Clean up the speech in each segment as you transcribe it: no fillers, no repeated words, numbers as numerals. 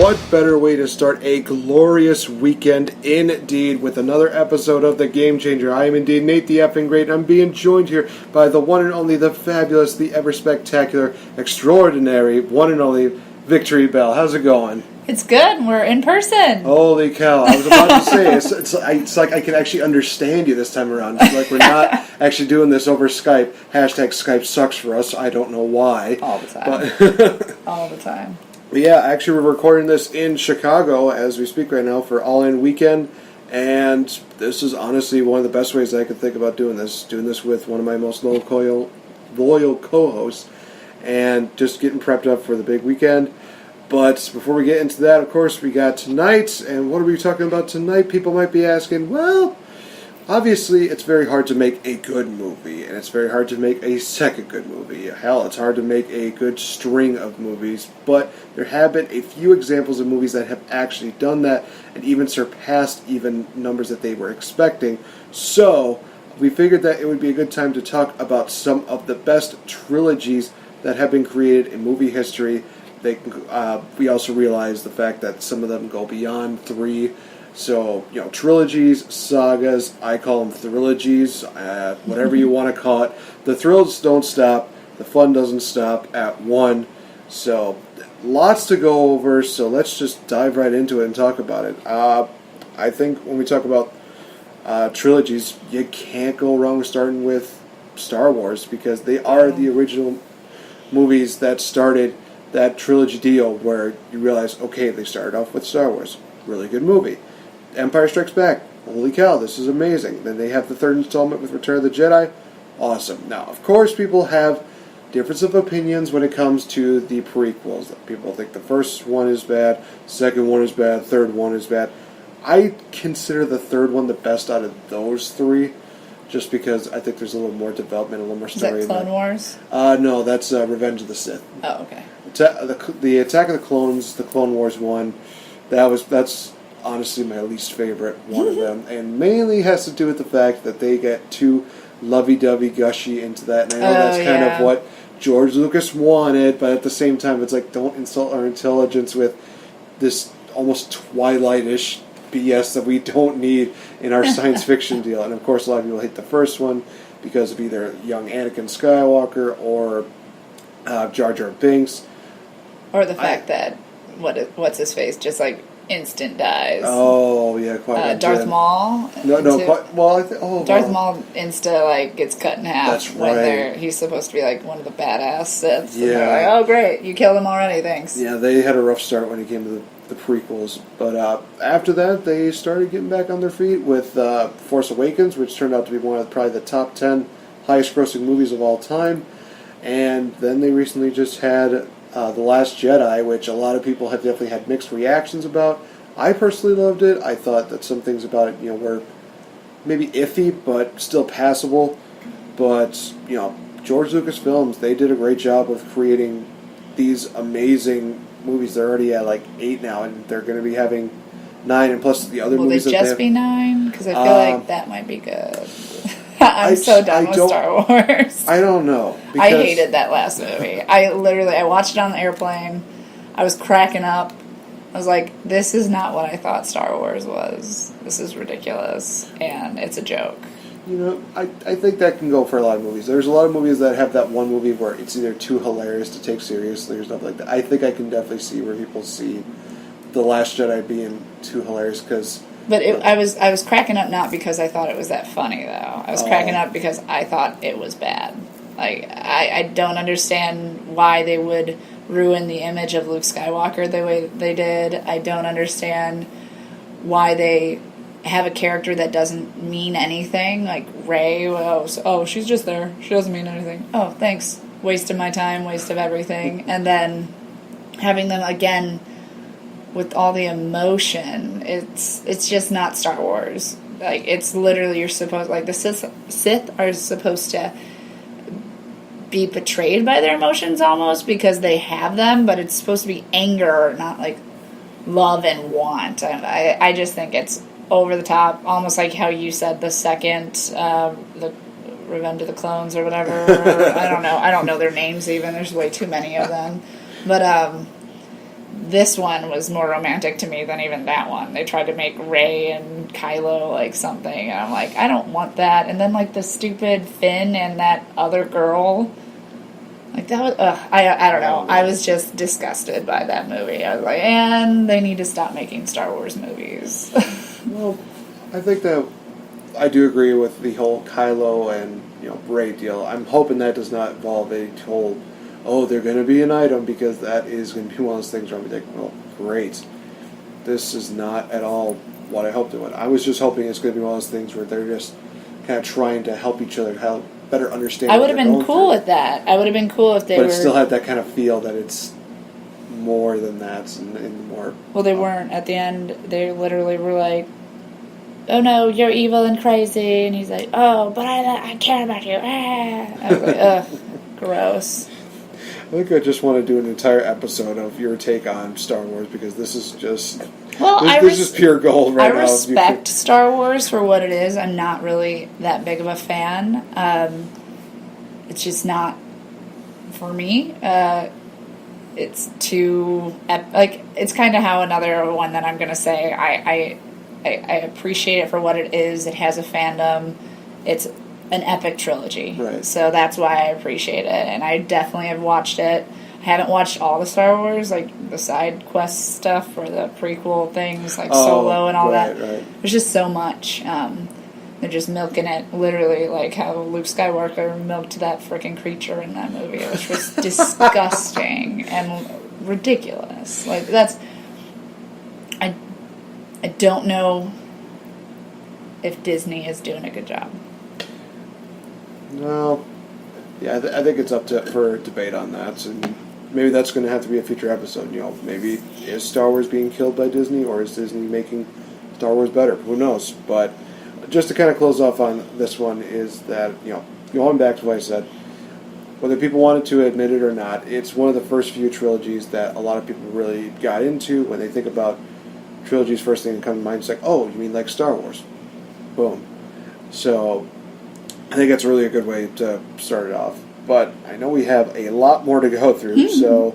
what better way to start a glorious weekend indeed with another episode of The Game Changer. I am indeed Nate the effing Great, and I'm being joined here by the one and only, the fabulous, the ever-spectacular, extraordinary, one and only VicTori Belle. How's it going? It's good. We're in person. Holy cow. I was about to say, it's like I can actually understand you this time around. It's like we're not actually doing this over Skype. Hashtag Skype sucks for us. I don't know why. All the time. But All the time. Yeah, actually we're recording this in Chicago as we speak right now for All In Weekend. And this is honestly one of the best ways I could think about doing this. Doing this with one of my most loyal co-hosts. And just getting prepped up for the big weekend. But before we get into that, of course, we got tonight. And what are we talking about tonight? People might be asking, well, obviously it's very hard to make a good movie. And it's very hard to make a second good movie. Hell, it's hard to make a good string of movies. But there have been a few examples of movies that have actually done that. And even surpassed even numbers that they were expecting. So we figured that it would be a good time to talk about some of the best trilogies that have been created in movie history. We also realize the fact that some of them go beyond 3. So, trilogies, sagas, I call them Thrillogies, whatever you want to call it. The thrills don't stop. The fun doesn't stop at 1. So, lots to go over, so let's just dive right into it and talk about it. I think when we talk about trilogies, you can't go wrong with starting with Star Wars, because they are the original movies that started that trilogy deal where you realize, okay, they started off with Star Wars. Really good movie. Empire Strikes Back. Holy cow, this is amazing. Then they have the third installment with Return of the Jedi. Awesome. Now, of course, people have difference of opinions when it comes to the prequels. People think the first one is bad, second one is bad, third one is bad. I consider the third one the best out of those 3. Just because I think there's a little more development, a little more story. Is that Clone Wars? No, that's Revenge of the Sith. Oh, okay. The Attack of the Clones, the Clone Wars one, that's honestly my least favorite one of them, and mainly has to do with the fact that they get too lovey-dovey, gushy into that, and I know that's kind of what George Lucas wanted, but at the same time, it's like, don't insult our intelligence with this almost Twilight-ish BS that we don't need in our science fiction deal. And of course, a lot of people hate the first one because of either young Anakin Skywalker or Jar Jar Binks, or the fact that what's his face just like instant dies. Oh yeah, quite. Darth Maul. Darth Maul insta gets cut in half. That's right. When he's supposed to be like one of the badass Siths. Yeah. And they're like, oh great, you killed him already. Thanks. Yeah, they had a rough start when it came to the prequels, but after that they started getting back on their feet with Force Awakens, which turned out to be one of probably the top 10 highest grossing movies of all time. And then they recently just had The Last Jedi, which a lot of people have definitely had mixed reactions about. I personally loved it. I thought that some things about it were maybe iffy but still passable. But George Lucas Films, they did a great job of creating these amazing movies. They're already at 8 now, and they're going to be having 9, and plus the other movies. Will they just be 9? Because I feel like that might be good. I'm so done with Star Wars. I don't know. I hated that last movie. I watched it on the airplane. I was cracking up. I was like, this is not what I thought Star Wars was. This is ridiculous, and it's a joke. I think that can go for a lot of movies. There's a lot of movies that have that one movie where it's either too hilarious to take seriously or stuff like that. I think I can definitely see where people see The Last Jedi being too hilarious because... But I was cracking up not because I thought it was that funny, though. I was cracking up because I thought it was bad. I don't understand why they would ruin the image of Luke Skywalker the way they did. I don't understand why they have a character that doesn't mean anything, like Rey. Oh, she's just there. She doesn't mean anything. Oh, thanks. Waste of my time, waste of everything. And then having them again with all the emotion, it's just not Star Wars. It's literally, you're supposed, the Sith are supposed to be betrayed by their emotions almost because they have them, but it's supposed to be anger, not love and want. I just think it's over the top, almost like how you said the second, the Revenge of the Clones or whatever. I don't know their names even. There's way too many of them. But this one was more romantic to me than even that one. They tried to make Rey and Kylo like something, and I'm like, I don't want that. And then like the stupid Finn and that other girl, like that was, I don't know. I was just disgusted by that movie. I was like, and they need to stop making Star Wars movies. Well, I think that I do agree with the whole Kylo and Rey deal. I'm hoping that does not involve a whole, they're going to be an item, because that is going to be one of those things where I'm like, well, great. This is not at all what I hoped it would. I was just hoping it's going to be one of those things where they're just kind of trying to help each other, help better understand. I would have been cool with that. I would have been cool if they were. But it still had that kind of feel that it's more than that and more. Well, they weren't. At the end, they literally were like, "Oh no, you're evil and crazy," and he's like, "Oh, but I care about you." I was like, ugh, gross. I think I just want to do an entire episode of your take on Star Wars, because this is just this is pure gold right now. I respect Star Wars for what it is. I'm not really that big of a fan. It's just not for me. It's too it's kind of how another one that I'm going to say. I appreciate it for what it is. It has a fandom. It's an epic trilogy. Right. So that's why I appreciate it. And I definitely have watched it. I haven't watched all the Star Wars, like the side quest stuff or the prequel things, like Solo and all that. Right. There's just so much. They're just milking it, literally, like how Luke Skywalker milked that freaking creature in that movie, which was disgusting and ridiculous. Like, that's... I don't know if Disney is doing a good job. No. Yeah, I think it's up for debate on that, and maybe that's going to have to be a future episode. Maybe is Star Wars being killed by Disney, or is Disney making Star Wars better? Who knows? But just to kind of close off on this one is that, going back to what I said, whether people wanted to admit it or not, it's one of the first few trilogies that a lot of people really got into. When they think about trilogies, first thing that comes to mind is like, oh, you mean like Star Wars? Boom. So I think that's really a good way to start it off. But I know we have a lot more to go through, so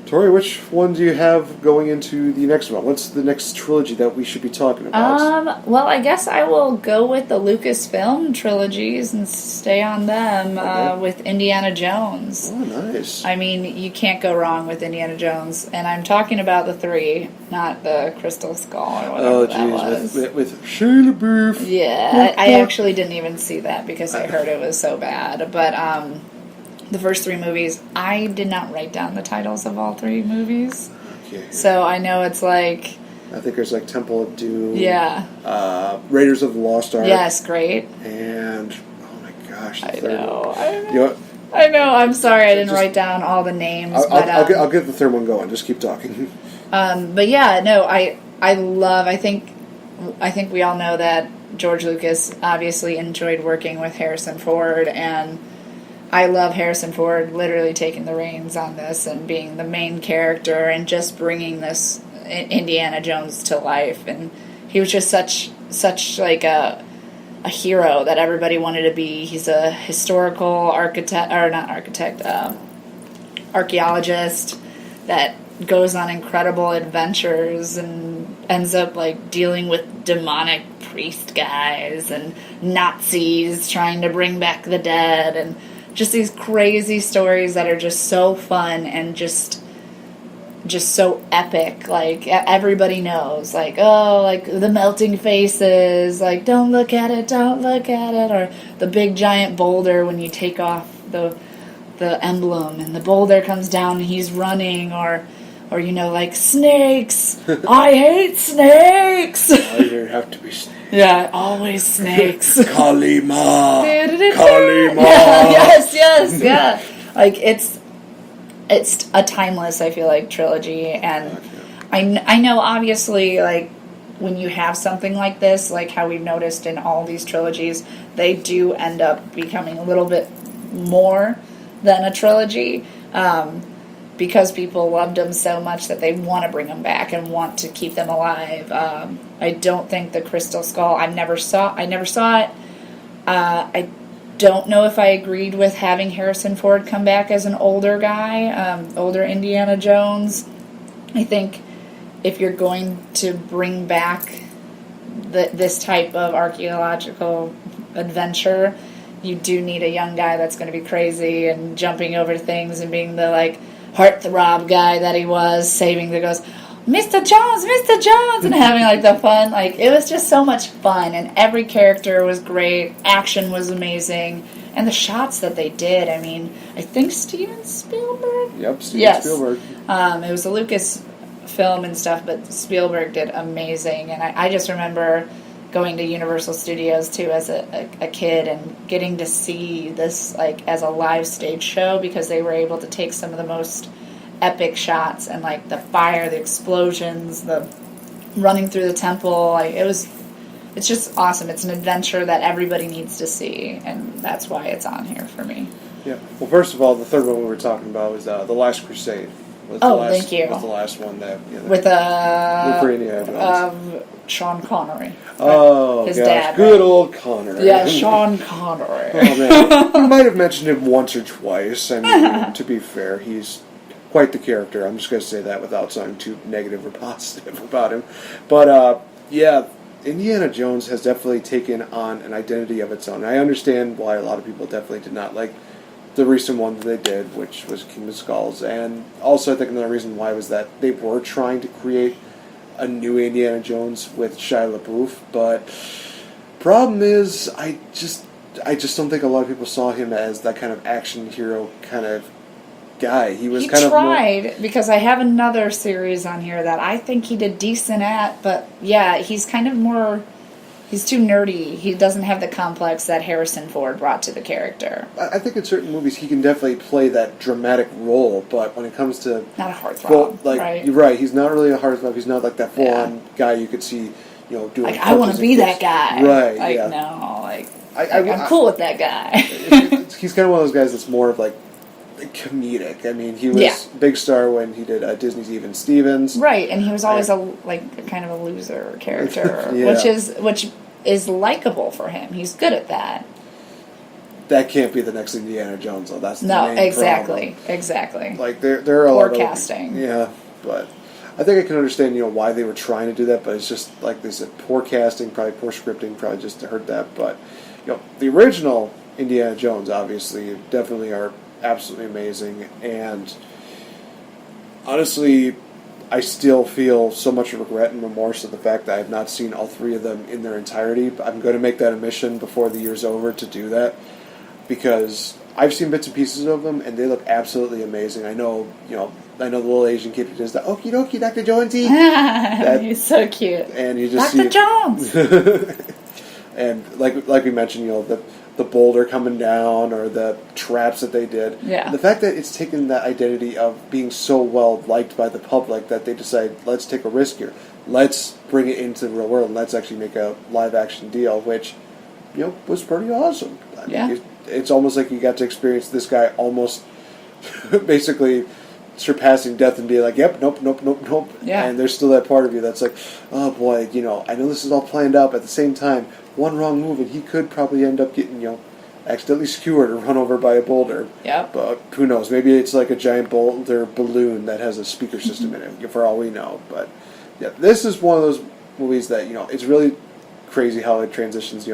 Tori, which one do you have going into the next one? What's the next trilogy that we should be talking about? Well, I guess I will go with the Lucasfilm trilogies and stay on them with Indiana Jones. Oh, nice. I mean, you can't go wrong with Indiana Jones, and I'm talking about the 3, not the Crystal Skull or whatever that was. With Shia LaBeouf. Yeah, I actually didn't even see that because I heard it was so bad. But the first 3 movies, I did not write down the titles of all 3 movies. Okay. So I know it's like... I think there's like Temple of Doom. Yeah. Raiders of the Lost Ark. Yes, great. And, oh my gosh, the I third know. one. I know, I'm sorry I didn't write down all the names. I'll get the third one going. Just keep talking. But yeah, no, I think we all know that George Lucas obviously enjoyed working with Harrison Ford, and I love Harrison Ford literally taking the reins on this and being the main character and just bringing this Indiana Jones to life. And he was just such like a hero that everybody wanted to be. He's a historical archaeologist that goes on incredible adventures and ends up like dealing with demonic priest guys and Nazis trying to bring back the dead, and just these crazy stories that are just so fun and just so epic. Like, everybody knows, like, oh, like the melting faces, like, don't look at it, or the big giant boulder when you take off the emblem and the boulder comes down and he's running, or like snakes. I hate snakes. Why there have to be snakes? Yeah, always snakes. Kalima. Yes, yeah. Like, it's a timeless, I feel like, trilogy, and I know obviously, like, when you have something like this, like how we've noticed in all these trilogies, they do end up becoming a little bit more than a trilogy, because people loved them so much that they want to bring them back and want to keep them alive. I don't think the Crystal Skull, I never saw it. I don't know if I agreed with having Harrison Ford come back as an older guy, older Indiana Jones. I think if you're going to bring back this type of archaeological adventure, you do need a young guy that's going to be crazy and jumping over things and being the, like, heartthrob guy that he was, saving the ghost, Mr. Jones, and having, like, the fun. Like, it was just so much fun, and every character was great. Action was amazing. And the shots that they did, I mean, I think Steven Spielberg? Yep, Spielberg. It was a Lucas film and stuff, but Spielberg did amazing. And I just remember going to Universal Studios, too, as a kid and getting to see this, like, as a live stage show, because they were able to take some of the most epic shots and, like, the fire, the explosions, the running through the temple. Like, it's just awesome. It's an adventure that everybody needs to see, and that's why it's on here for me. Yeah. Well, first of all, the third one we were talking about was The Last Crusade. Thank you. Was the last one that... With Sean Connery. Oh, his gosh. dad. Good old Connery. Yeah, Sean Connery. Oh, man. You might have mentioned him once or twice. I mean, to be fair, he's quite the character. I'm just going to say that without sounding too negative or positive about him. But, yeah... Indiana Jones has definitely taken on an identity of its own. I understand why a lot of people definitely did not like the recent one that they did, which was King of Skulls. And also I think another reason why was that they were trying to create a new Indiana Jones with Shia LaBeouf. But problem is, I just don't think a lot of people saw him as that kind of action hero kind of guy. He tried, because I have another series on here that I think he did decent at, but yeah, he's kind of more, he's too nerdy. He doesn't have the complex that Harrison Ford brought to the character. I think in certain movies he can definitely play that dramatic role, but when it comes to... Not a heartthrob, right? You're right, he's not really a heartthrob. He's not like that full-on guy you could see, doing... Like, I want to be that guy. Right, like, yeah. No, like, I'm cool with that guy. He's kind of one of those guys that's more of, like, comedic. I mean, he was big star when he did Disney's Even Stevens. Right, and he was always kind of a loser character, which is likable for him. He's good at that. That can't be the next Indiana Jones, though. That's the main exactly. Like there are a lot of casting. Yeah, but I think I can understand why they were trying to do that, but it's just like they said, poor casting, probably poor scripting, probably just to hurt that. But the original Indiana Jones, obviously, definitely are absolutely amazing, and honestly, I still feel so much regret and remorse at the fact that I have not seen all three of them in their entirety. I'm going to make that a mission before the year's over to do that, because I've seen bits and pieces of them, and they look absolutely amazing. I know the little Asian kid who does the okie dokie, Dr. Jonesy. He's so cute. And you just Dr. Jones. And like we mentioned, the boulder coming down or the traps that they did. Yeah. The fact that it's taken that identity of being so well liked by the public that they decide, let's take a risk here. Let's bring it into the real world and let's actually make a live action deal, which, was pretty awesome. I mean, it's almost like you got to experience this guy almost basically surpassing death and being like, yep, nope. Yeah. And there's still that part of you that's like, oh boy, I know this is all planned out, but at the same time, one wrong move and he could probably end up getting, accidentally skewered or run over by a boulder. Yeah. But who knows? Maybe it's like a giant boulder balloon that has a speaker system in it, for all we know. But yeah, this is one of those movies that, it's really crazy how it transitions,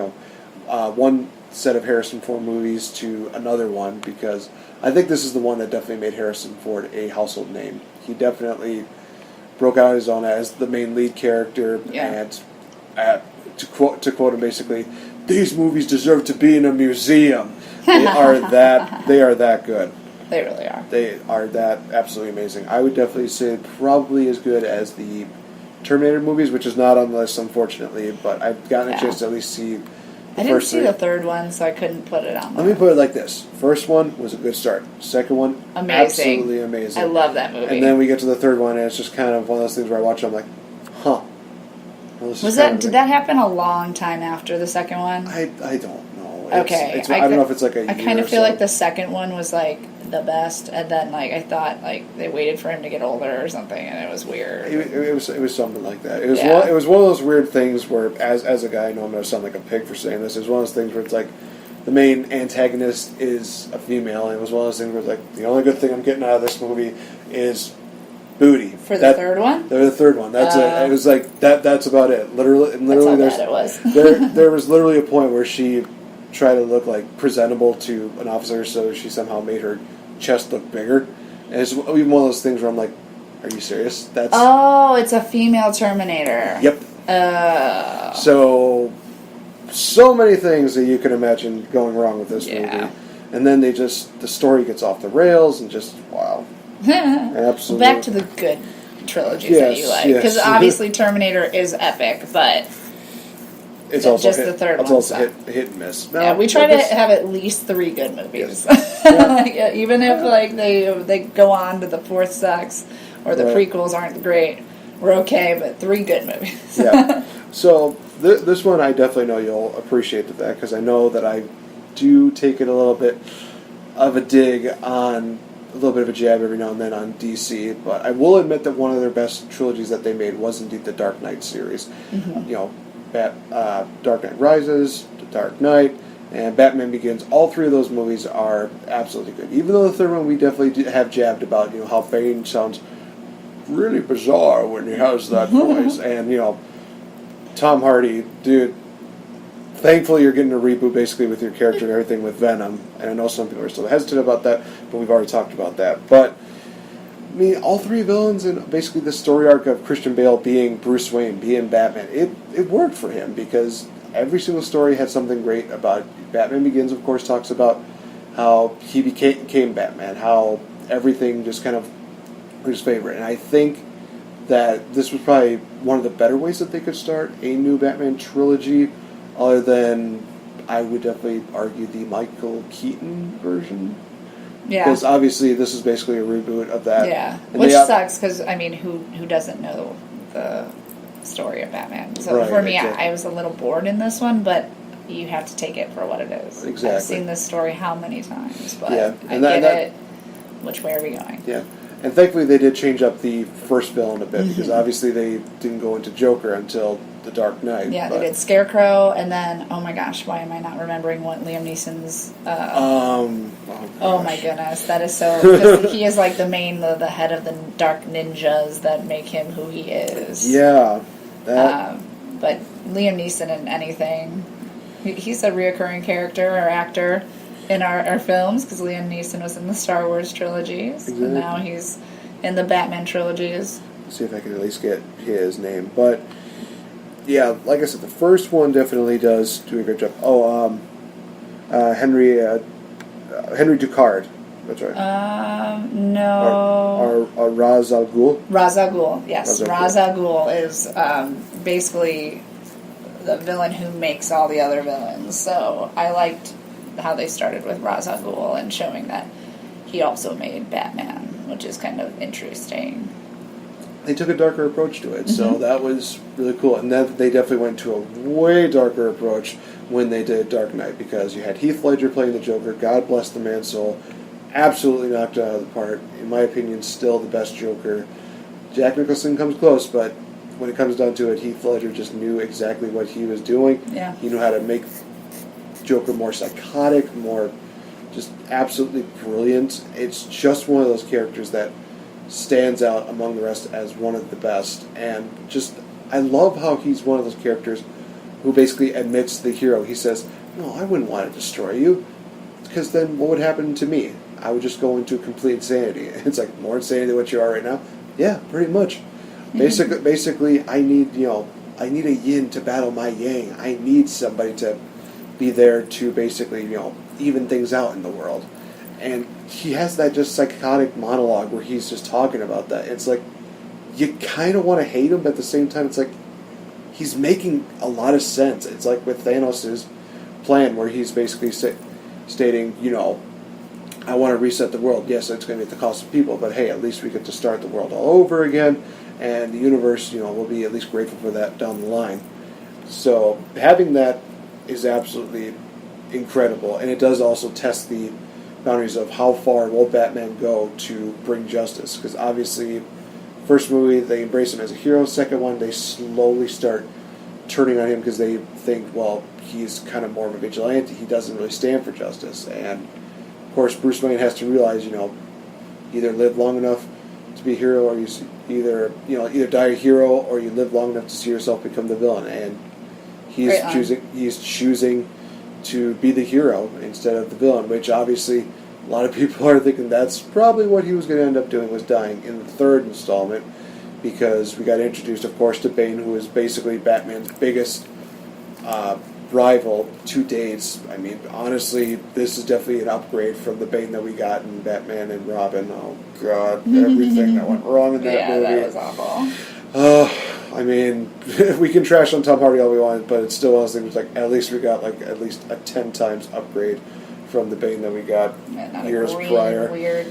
one set of Harrison Ford movies to another one, because I think this is the one that definitely made Harrison Ford a household name. He definitely broke out on his own as the main lead character, and to quote him basically, these movies deserve to be in a museum. They are that good. They really are. They are that absolutely amazing. I would definitely say probably as good as the Terminator movies, which is not on the list, unfortunately, but I've gotten a chance to at least see I didn't see the third one, so I couldn't put it on there. Let me put it like this. First one was a good start. Second one, amazing. Absolutely amazing. I love that movie. And then we get to the third one, and it's just kind of one of those things where I watch it, I'm like, huh. Well, did that happen a long time after the second one? I don't know. Okay. I don't know if it's like a year I kind of or feel so. like the second one was like the best, and then I thought they waited for him to get older or something, and it was weird. It was something like that. It was one of those weird things where, as a guy, I know I'm going to sound like a pig for saying this. It was one of those things where it's like the main antagonist is a female, and it was one of those things where it's like the only good thing I'm getting out of this movie is booty. For the third one? The third one. It was like that. That's about it. Literally, that's how bad it was. there was literally a point where she tried to look like presentable to an officer, so she somehow made her chest look bigger. And it's even one of those things where I'm like, "Are you serious?" It's a female Terminator. Yep. So many things that you can imagine going wrong with this movie, and then the story gets off the rails, and just wow. Absolutely. Back to the good trilogies that you like, because obviously Terminator is epic, but it's also just the third one. It's also hit and miss. No, we try to have at least 3 good movies, even if they go on to the fourth sucks or the prequels aren't great. We're okay, but 3 good movies. So this one, I definitely know you'll appreciate that, because I know that I do take it a little bit of a dig on. A little bit of a jab every now and then on DC, but I will admit that one of their best trilogies that they made was indeed the Dark Knight series. Dark Knight Rises, The Dark Knight, and Batman Begins. All 3 of those movies are absolutely good. Even though the third one we definitely have jabbed about, how Bane sounds really bizarre when he has that voice, and Tom Hardy, dude. Thankfully, you're getting a reboot basically with your character and everything with Venom. And I know some people are still hesitant about that, but we've already talked about that. But, I mean, all 3 villains and basically the story arc of Christian Bale being Bruce Wayne, being Batman, it worked for him because every single story had something great about it. Batman Begins, of course, talks about how he became Batman, how everything just kind of was his favorite. And I think that this was probably one of the better ways that they could start a new Batman trilogy. Other than, I would definitely argue, the Michael Keaton version. Yeah. Because obviously this is basically a reboot of that. Yeah. And which sucks, because, I mean, who doesn't know the story of Batman? So for me, I was a little bored in this one, but you have to take it for what it is. Exactly. I've seen this story how many times, but and I get it. Which way are we going? Yeah. And thankfully they did change up the first villain a bit, because obviously they didn't go into Joker until The Dark Knight. Yeah, they did Scarecrow, and then, oh my gosh, why am I not remembering what Liam Neeson's... oh my goodness, that is so... Because he is like the head of the dark ninjas that make him who he is. Yeah. But Liam Neeson in anything, he's a reoccurring character or actor in our films, because Liam Neeson was in the Star Wars trilogies, and now he's in the Batman trilogies. Let's see if I can at least get his name. But, yeah, like I said, the first one definitely does do a good job. Henry Ducard. That's right. No. Ra's al Ghul? Ra's al Ghul, yes. Ra's al Ghul is basically the villain who makes all the other villains. So I liked how they started with Ra's al Ghul and showing that he also made Batman, which is kind of interesting. They took a darker approach to it, so that was really cool. And then they definitely went to a way darker approach when they did Dark Knight, because you had Heath Ledger playing the Joker. God bless the man's soul. Absolutely knocked it out of the park. In my opinion, still the best Joker. Jack Nicholson comes close, but when it comes down to it, Heath Ledger just knew exactly what he was doing. Yeah. He knew how to make Joker more psychotic, more just absolutely brilliant. It's just one of those characters that stands out among the rest as one of the best. And just, I love how he's one of those characters who basically admits the hero. He says, no, I wouldn't want to destroy you, because then what would happen to me? I would just go into complete insanity. It's like, more insanity than what you are right now? Yeah, pretty much. Basically, I need a yin to battle my yang. I need somebody to be there to basically, even things out in the world. And he has that just psychotic monologue where he's just talking about that. It's like, you kind of want to hate him, but at the same time, it's like, he's making a lot of sense. It's like with Thanos' plan where he's basically stating, I want to reset the world. Yes, it's going to be at the cost of people, but hey, at least we get to start the world all over again, and the universe, will be at least grateful for that down the line. So having that is absolutely incredible, and it does also test the boundaries of how far will Batman go to bring justice, because obviously first movie they embrace him as a hero, second one they slowly start turning on him because they think, well, he's kind of more of a vigilante, he doesn't really stand for justice. And of course Bruce Wayne has to realize, either live long enough to be a hero, or either die a hero, or you live long enough to see yourself become the villain. And he's choosing to be the hero instead of the villain, which obviously a lot of people are thinking that's probably what he was going to end up doing, was dying in the third installment, because we got introduced, of course, to Bane, who is basically Batman's biggest rival to date. I mean, honestly, this is definitely an upgrade from the Bane that we got in Batman and Robin. Oh, God, everything that went wrong in that movie. Yeah, that was awful. I mean, we can trash on Tom Hardy all we want, but it's still one of those things like, at least we got like at least a 10 times upgrade from the Bane that we got years prior. Weird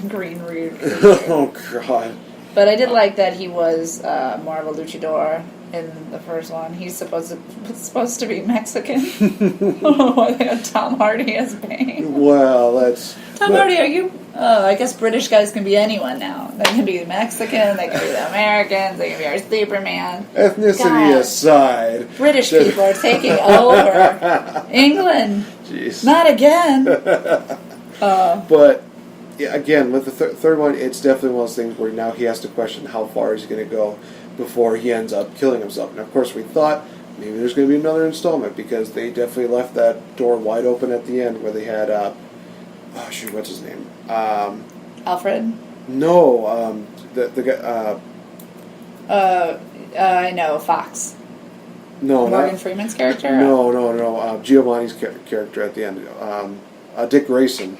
green. Oh, God. But I did like that he was more of a luchador in the first one. He's supposed to be Mexican. I don't know why they had Tom Hardy as Bane. Well, that's... Tom Hardy, are you... Oh, I guess British guys can be anyone now. They can be Mexican, they can be the Americans, they can be our Superman. Ethnicity aside. British people are taking over. England. Jeez. Not again. But... yeah, again, with the third one, it's definitely one of those things where now he has to question how far he's going to go before he ends up killing himself. And of course, we thought maybe there's going to be another installment, because they definitely left that door wide open at the end where they had, what's his name? Alfred? No, the guy. I know, Fox. No, Morgan Freeman's character? No. Giovanni's character at the end. Dick Grayson.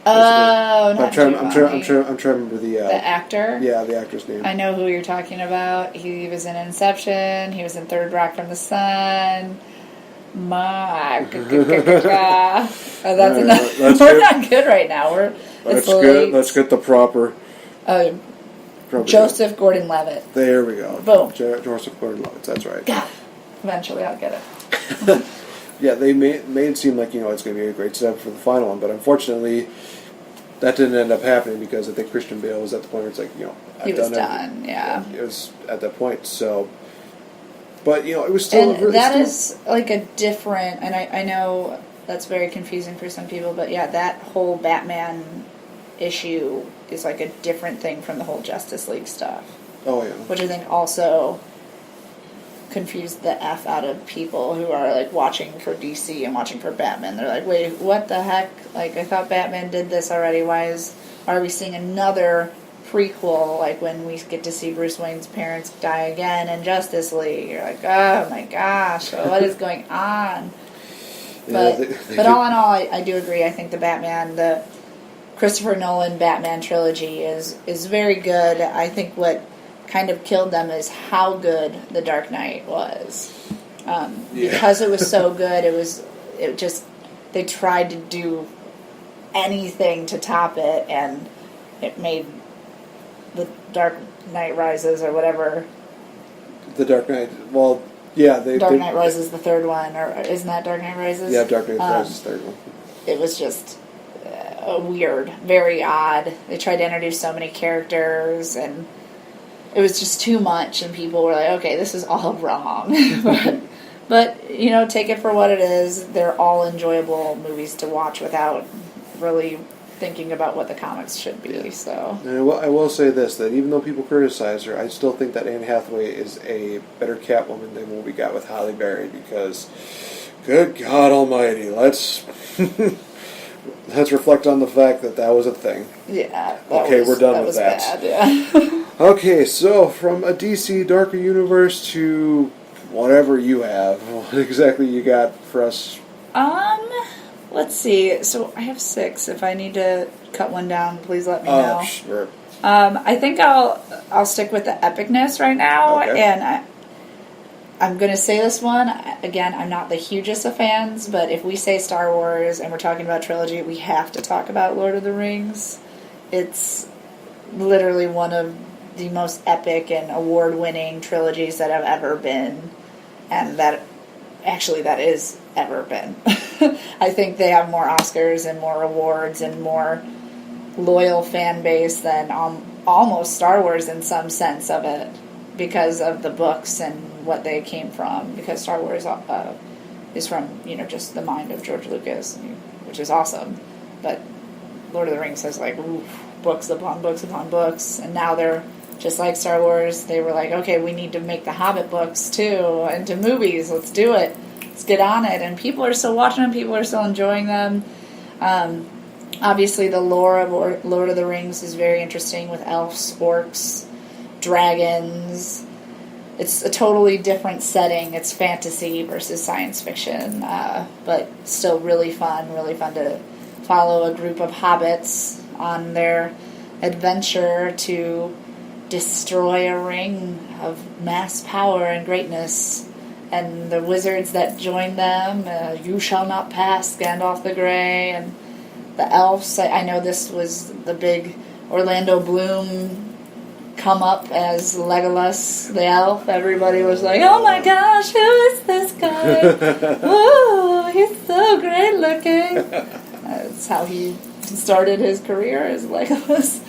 Oh, not I'm trying to remember the actor. Yeah, the actor's name. I know who you're talking about. He was in Inception. He was in Third Rock from the Sun. That's enough. We're not good right now. Let's get the proper. Joseph Gordon-Levitt. There we go. Boom. Joseph Gordon-Levitt. That's right. God. Eventually, I'll get it. Yeah, they made it seem like, it's going to be a great setup for the final one, but unfortunately, that didn't end up happening, because I think Christian Bale was at the point where it's like, he was done. Yeah, it was at that point. So, but it was still. And that is like a different. And I know that's very confusing for some people, but yeah, that whole Batman issue is like a different thing from the whole Justice League stuff. Oh yeah. Which I think also confused the F out of people who are like watching for DC and watching for Batman. They're like, wait, what the heck? Like, I thought Batman did this already. Are we seeing another prequel, like when we get to see Bruce Wayne's parents die again in Justice League? You're like, oh my gosh, what is going on? But all in all, I do agree. I think the Christopher Nolan Batman trilogy is very good. I think what kind of killed them is how good The Dark Knight was. Because it was so good, they tried to do anything to top it, and it made The Dark Knight Rises or whatever. The Dark Knight, well, yeah. Dark Knight Rises the third one, or isn't that Dark Knight Rises? Yeah, Dark Knight Rises the third one. It was just weird, very odd. They tried to introduce so many characters, and it was just too much, and people were like, okay, this is all wrong. but take it for what it is. They're all enjoyable movies to watch without really thinking about what the comics should be. Yeah. So, and I will say this, that even though people criticize her, I still think that Anne Hathaway is a better Catwoman than what we got with Halle Berry, because good God almighty, let's reflect on the fact that was a thing. Yeah. Okay, we're done with that. Bad, yeah. Okay, so from a DC darker universe to whatever you have, what exactly you got for us? Let's see. So I have 6. If I need to cut one down, please let me know. Sure. I think I'll stick with the epicness right now, okay. And I'm going to say this one again. I'm not the hugest of fans, but if we say Star Wars and we're talking about trilogy, we have to talk about Lord of the Rings. It's literally one of the most epic and award-winning trilogies that have ever been, and that is ever been. I think they have more Oscars and more awards and more loyal fan base than almost Star Wars in some sense of it, because of the books and what they came from. Because Star Wars is from just the mind of George Lucas, which is awesome. But Lord of the Rings has books upon books upon books, and now they're just like Star Wars. They were like, okay, we need to make the Hobbit books too into movies. Let's do it. Let's get on it. And people are still watching them. People are still enjoying them. Obviously, the lore of Lord of the Rings is very interesting with elves, orcs, dragons. It's a totally different setting. It's fantasy versus science fiction, but still really fun to follow a group of hobbits on their adventure to destroy a ring of mass power and greatness. And the wizards that join them, you shall not pass, Gandalf the Grey, and the elves. I know this was the big Orlando Bloom come up as Legolas the elf. Everybody was like, oh my gosh, who is this guy? Whoa, he's so great looking. That's how he started his career as Legolas,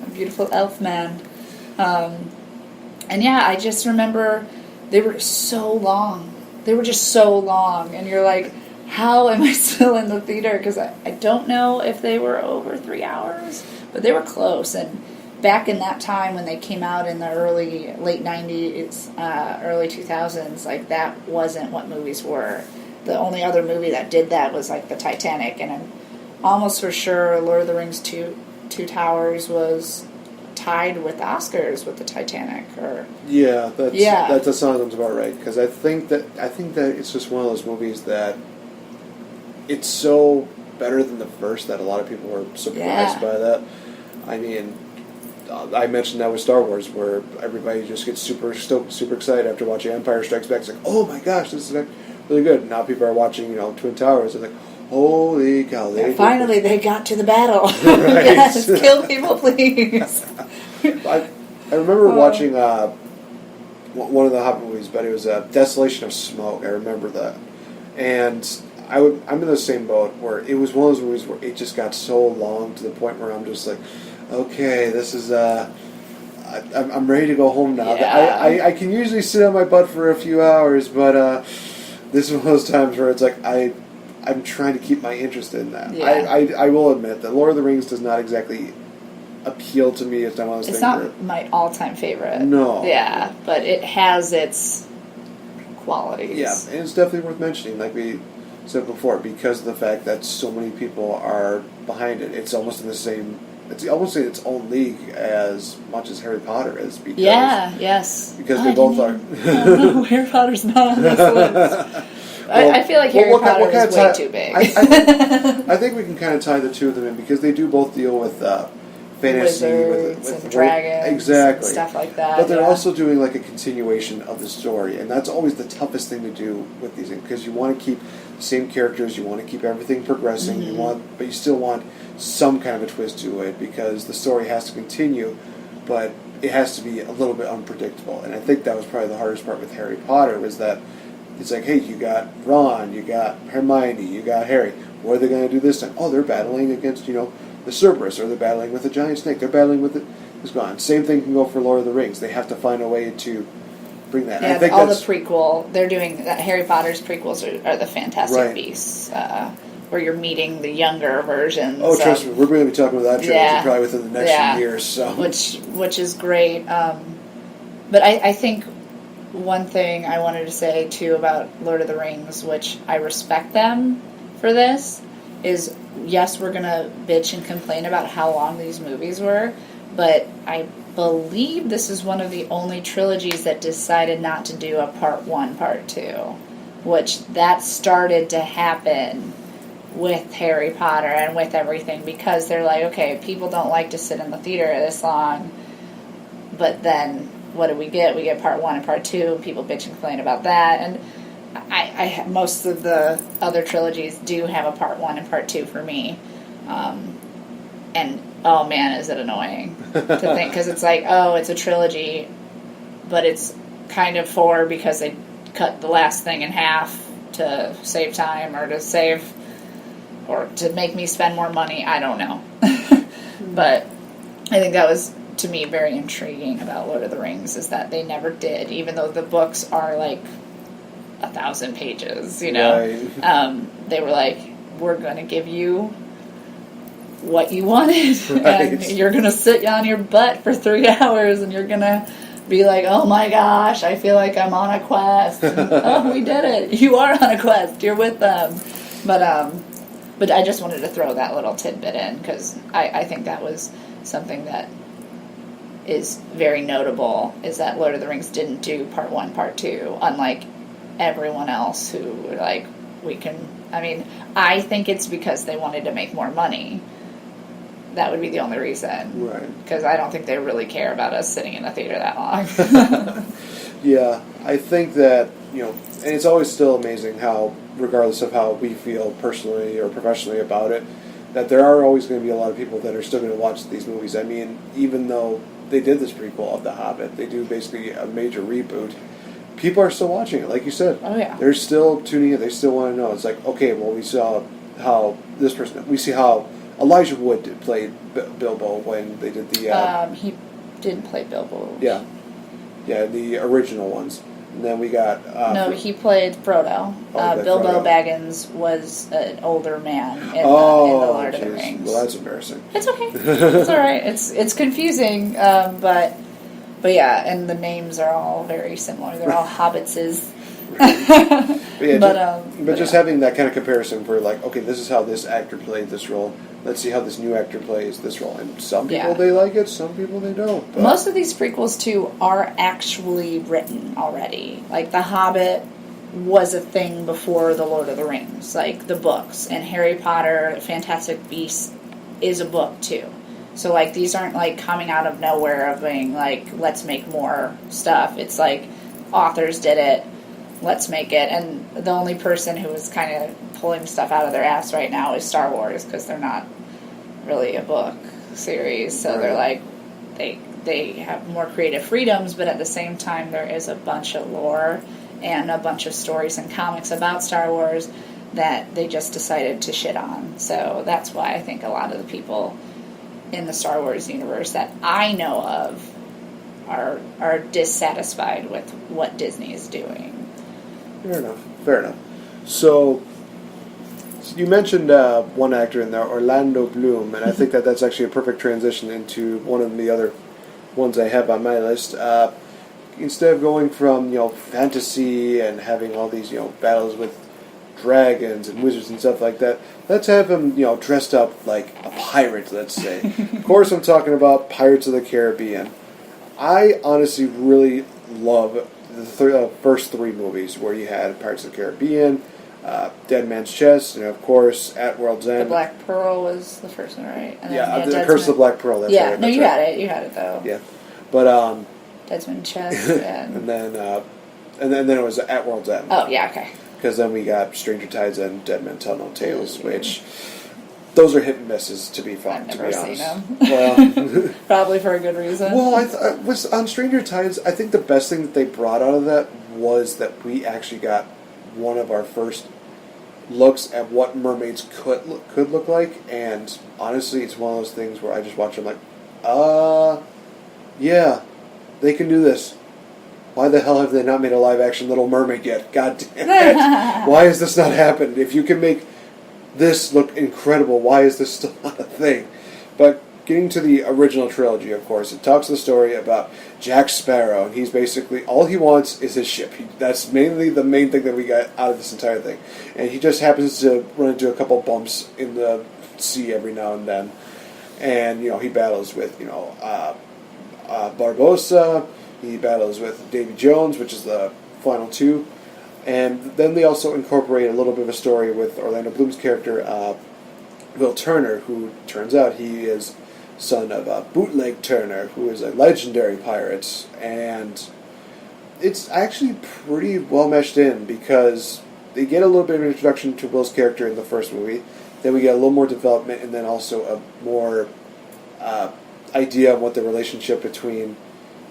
a beautiful elf man. And yeah, I just remember they were so long. They were just so long. And you're like, how am I still in the theater? Because I don't know if they were over 3 hours, but they were close. And back in that time when they came out in the late 90s, early 2000s, like that wasn't what movies were. The only other movie that did that was like the Titanic. And I'm almost for sure Lord of the Rings Two Towers was tied with Oscars with the Titanic, or that sounds about right, because I think that it's just one of those movies that it's so better than the first that a lot of people were surprised by that. I mean, I mentioned that with Star Wars, where everybody just gets super stoked, super excited after watching Empire Strikes Back. It's like, oh my gosh, this is really good. Now people are watching, Twin Towers. They're like, holy cow! Finally, they got to the battle. Right. Yes, kill people, please. I remember watching one of the Hobbit movies, but it was Desolation of Smoke. I remember that, and I'm in the same boat where it was one of those movies where it just got so long to the point where I'm just like, okay, this is I'm ready to go home now. Yeah. I can usually sit on my butt for a few hours, but this is one of those times where it's like I'm trying to keep my interest in that. Yeah. I will admit that Lord of the Rings does not exactly appeal to me. It's not one of those things. It's not my all-time favorite. No. Yeah, but it has its qualities. Yeah, and it's definitely worth mentioning, like we said before, because of the fact that so many people are behind it. It's almost in the same. It's almost in its own league as much as Harry Potter is. Because, because they both are. No, Harry Potter's not on this list. Well, I feel like Harry Potter is way too big. I think we can kind of tie the two of them in because they do both deal with fantasy, with and dragons, exactly, and stuff like that. But they're also doing like a continuation of the story, and that's always the toughest thing to do with these things because you want to keep the same characters, you want to keep everything progressing, but you still want some kind of a twist to it because the story has to continue, but it has to be a little bit unpredictable. And I think that was probably the hardest part with Harry Potter was that. It's like, hey, you got Ron, you got Hermione, you got Harry. What are they going to do this time? Oh, they're battling against, the Cerberus, or they're battling with a giant snake. They're battling with it. It's gone. Same thing can go for Lord of the Rings. They have to find a way to bring that. Yeah, I think all the prequel, they're doing Harry Potter's prequels are the Fantastic Beasts, where you're meeting the younger versions. Oh, trust me, we're going to be talking about that trilogy probably within the next few years. So. Which is great. But I think one thing I wanted to say, too, about Lord of the Rings, which I respect them for this, is, yes, we're going to bitch and complain about how long these movies were, but I believe this is one of the only trilogies that decided not to do a part 1, part 2, which that started to happen with Harry Potter and with everything, because they're like, okay, people don't like to sit in the theater this long, but then what do we get? We get part 1 and part 2. People bitch and complain about that. And I most of the other trilogies do have a part 1 and part 2 for me. And, oh man, is it annoying to think. Because it's like, oh, it's a trilogy, but it's kind of 4 because they cut the last thing in half to save time or to make me spend more money. I don't know. But I think that was, to me, very intriguing about Lord of the Rings is that they never did, even though the books are like 1,000 pages, They were like, we're going to give you what you wanted. Right. And you're going to sit on your butt for 3 hours and you're going to be like, oh my gosh, I feel like I'm on a quest. And, oh, we did it. You are on a quest. You're with them. But I just wanted to throw that little tidbit in because I think that was something that is very notable, is that Lord of the Rings didn't do part 1, part 2, unlike everyone else who were like, I think it's because they wanted to make more money. That would be the only reason. Right. Because I don't think they really care about us sitting in the theater that long. Yeah, I think that, and it's always still amazing how, regardless of how we feel personally or professionally about it, that there are always going to be a lot of people that are still going to watch these movies. I mean, even though they did this prequel of The Hobbit, they do basically a major reboot, people are still watching it, like you said. Oh, yeah. They're still tuning in. They still want to know. It's like, okay, well, we saw how this person... We see how Elijah Wood played Bilbo when they did the... he didn't play Bilbo. Yeah. Yeah, the original ones. And then we got... no, he played Frodo. Bilbo Frodo. Baggins was an older man in the Lord of the Rings. Well, that's embarrassing. It's okay. It's all right. It's confusing, but yeah, and the names are all very similar. They're all hobbitses. But just having that kind of comparison for like, okay, this is how this actor played this role. Let's see how this new actor plays this role. And some people they like it, some people they don't. But most of these prequels too are actually written already. Like The Hobbit was a thing before the Lord of the Rings, like the books, and Harry Potter, Fantastic Beasts is a book too. So like these aren't like coming out of nowhere of being like, let's make more stuff. It's like authors did it. Let's make it. And the only person who is kind of pulling stuff out of their ass right now is Star Wars, because they're not really a book series. So they're like, they have more creative freedoms, but at the same time there is a bunch of lore and a bunch of stories and comics about Star Wars that they just decided to shit on. So that's why I think a lot of the people in the Star Wars universe that I know of are dissatisfied with what Disney is doing. Fair enough. So you mentioned one actor in there, Orlando Bloom, and I think that's actually a perfect transition into one of the other ones I have on my list. Instead of going from fantasy and having all these battles with dragons and wizards and stuff like that, let's have him dressed up like a pirate, let's say. Of course, I'm talking about Pirates of the Caribbean. I honestly really love the first 3 movies where you had Pirates of the Caribbean, Dead Man's Chest, and of course At World's End. The Black Pearl was the first one, right? And then, the Curse of the Black Pearl. That's right. No, you had it. You had it though. Yeah, but Dead Man's Chest, and then it was At World's End. Oh yeah, okay. Because then we got Stranger Tides and Dead Men Tell No Tales, which those are hit and misses, to be honest. I've never seen them. Well, probably for a good reason. Well, I was on Stranger Tides. I think the best thing that they brought out of that was that we actually got one of our first looks at what mermaids could look like, and honestly, it's one of those things where I just watch them like, yeah, they can do this. Why the hell have they not made a live-action Little Mermaid yet? God damn it. Why has this not happened? If you can make this look incredible, why is this still not a thing? But getting to the original trilogy, of course, it talks the story about Jack Sparrow, and he's basically, all he wants is his ship. That's mainly the main thing that we got out of this entire thing. And he just happens to run into a couple bumps in the sea every now and then. And, he battles with, Barbossa. He battles with Davy Jones, which is the final 2. And then they also incorporate a little bit of a story with Orlando Bloom's character, Will Turner, who turns out he is son of Bootleg Turner, who is a legendary pirate. And it's actually pretty well meshed in, because they get a little bit of an introduction to Will's character in the first movie. Then we get a little more development, and then also a more idea of what the relationship between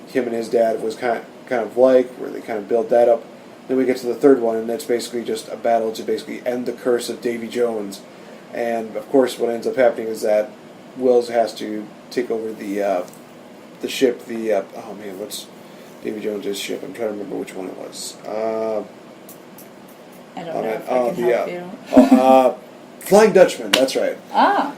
him and his dad was kind of like, where they kind of build that up. Then we get to the third one, and that's basically just a battle to basically end the curse of Davy Jones. And of course, what ends up happening is that Wills has to take over the ship. What's Davy Jones' ship? I'm trying to remember which one it was. I don't know if I can help you. Flying Dutchman. That's right. Ah.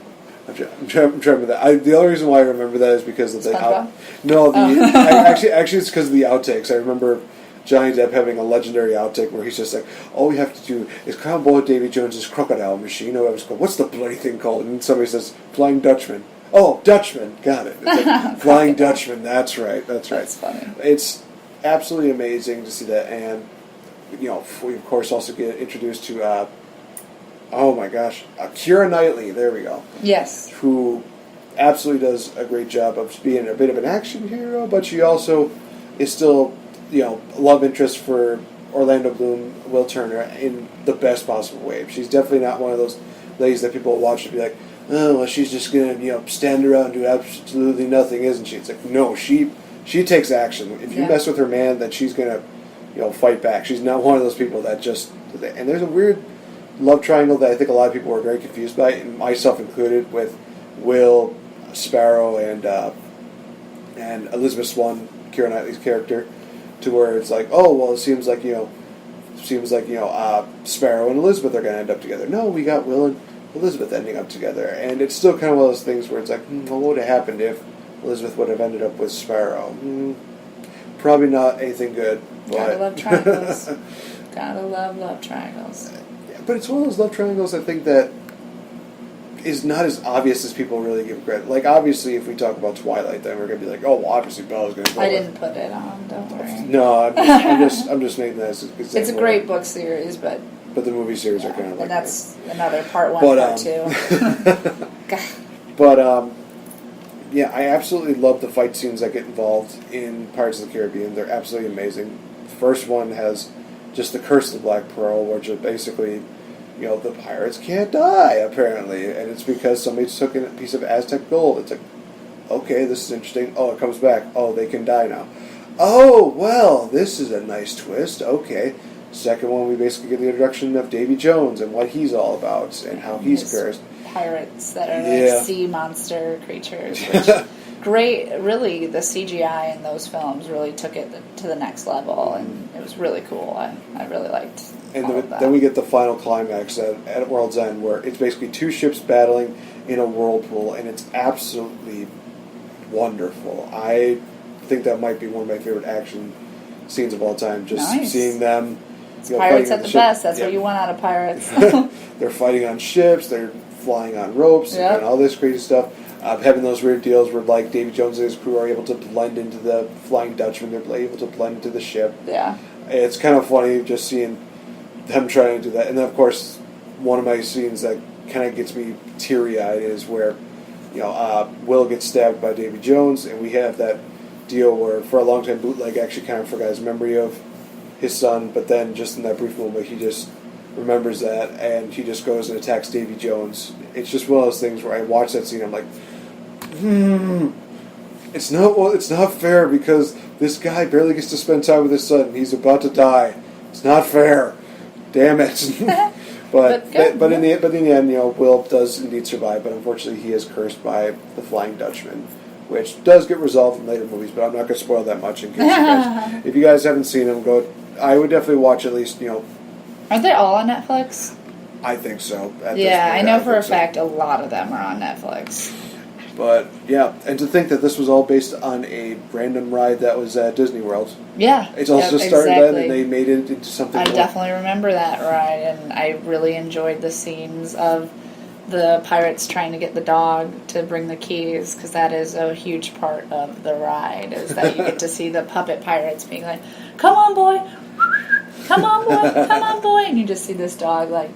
I'm trying to remember that. The only reason why I remember that is because of the actually it's because of the outtakes. I remember Johnny Depp having a legendary outtake where he's just like, all we have to do is crown board Davy Jones's crocodile machine. Or what's called? What's the bloody thing called? And somebody says, Flying Dutchman. Oh, Dutchman. Got it. It's like, Flying Dutchman. That's right. That's funny. It's absolutely amazing to see that. And, we of course also get introduced to, oh my gosh, Keira Knightley. There we go. Yes. Who absolutely does a great job of being a bit of an action hero, but she also is still, love interest for Orlando Bloom, Will Turner, in the best possible way. She's definitely not one of those ladies that people watch and be like, oh, well, she's just going to, stand around and do absolutely nothing, isn't she? It's like, no, she takes action. If you mess with her man, then she's going to, fight back. She's not one of those people that just... And there's a weird love triangle that I think a lot of people are very confused by, and myself included, with Will, Sparrow, and Elizabeth Swann, Keira Knightley's character, to where it's like, oh, well, it seems like Sparrow and Elizabeth are going to end up together. No, we got Will and Elizabeth ending up together, and it's still kind of one of those things where it's like, well, what would have happened if Elizabeth would have ended up with Sparrow? Probably not anything good. Gotta love triangles. Gotta love triangles. Yeah, but it's one of those love triangles I think that is not as obvious as people really give credit. Like, obviously, if we talk about Twilight, then we're going to be like, oh, well, obviously Bella's going to go. I didn't put it on, don't worry. No, I'm just making that as an example. It's a great book series, but the movie series are kind of like... And that's another part 1, part 2. But, yeah, I absolutely love the fight scenes that get involved in Pirates of the Caribbean. They're absolutely amazing. The first one has just the Curse of the Black Pearl, which is basically... the pirates can't die, apparently. And it's because somebody took a piece of Aztec gold. It's like, okay, this is interesting. Oh, it comes back. Oh, they can die now. Oh, well, this is a nice twist. Okay. Second one, we basically get the introduction of Davy Jones and what he's all about and how he's cursed. Pirates that are like sea monster creatures. Which, great, really, the CGI in those films really took it to the next level, and it was really cool. I really liked And then we get the final climax at World's End, where it's basically two ships battling in a whirlpool, and it's absolutely wonderful. I think that might be one of my favorite action scenes of all time. Just seeing them. Pirates at the best. That's what you want out of pirates. They're fighting on ships. They're flying on ropes and all this crazy stuff. Having those weird deals where, like, Davy Jones and his crew are able to blend into the Flying Dutchman. They're able to blend into the ship. Yeah. It's kind of funny just seeing them trying to do that. And then, of course, one of my scenes that kind of gets me teary-eyed is where, Will gets stabbed by Davy Jones, and we have that deal where, for a long time, Bootleg actually kind of forgot his memory of his son, but then just in that brief moment, he just remembers that, and he just goes and attacks Davy Jones. It's just one of those things where I watch that scene, I'm like, it's not fair, because this guy barely gets to spend time with his son, and he's about to die. It's not fair. Damn it. but in the end, Will does indeed survive, but unfortunately he is cursed by the Flying Dutchman, which does get resolved in later movies, but I'm not going to spoil that much in case if you guys haven't seen them, I would definitely watch at least, Aren't they all on Netflix? I think so. I know for a fact a lot of them are on Netflix. But, yeah, and to think that this was all based on a random ride that was at Disney World. Yeah. It's also started then, and they made it into something I more. definitely remember that ride, and I really enjoyed the scenes of the pirates trying to get the dog to bring the keys, because that is a huge part of the ride, is that you get to see the puppet pirates being like, come on, boy! Come on, boy! And you just see this dog like,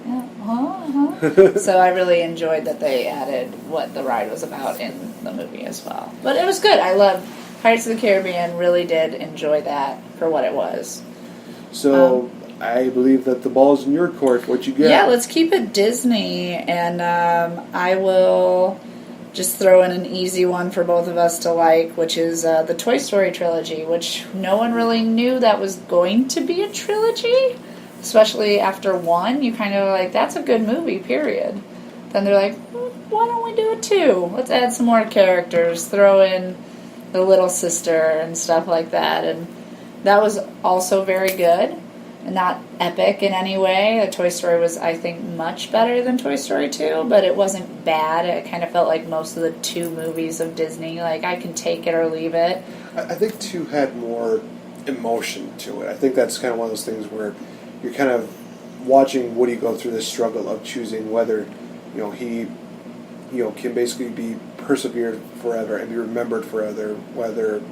So I really enjoyed that they added what the ride was about in the movie as well. But it was good. I loved Pirates of the Caribbean. Really did enjoy that for what it was. So I believe that the ball's in your court. What you got? Yeah, let's keep it Disney, and I will just throw in an easy one for both of us to like, which is the Toy Story trilogy, which no one really knew that was going to be a trilogy, especially after one. You kind of like, that's a good movie, period. Then they're like, why don't we do a 2? Let's add some more characters, throw in the little sister and stuff like that, and that was also very good. not epic in any way. Toy Story was, I think, much better than Toy Story 2, but it wasn't bad. It kind of felt like most of the 2 movies of Disney. Like, I can take it or leave it. I think 2 had more emotion to it. I think that's kind of one of those things where you're kind of watching Woody go through this struggle of choosing whether, he, can basically be persevered forever and be remembered forever, whether,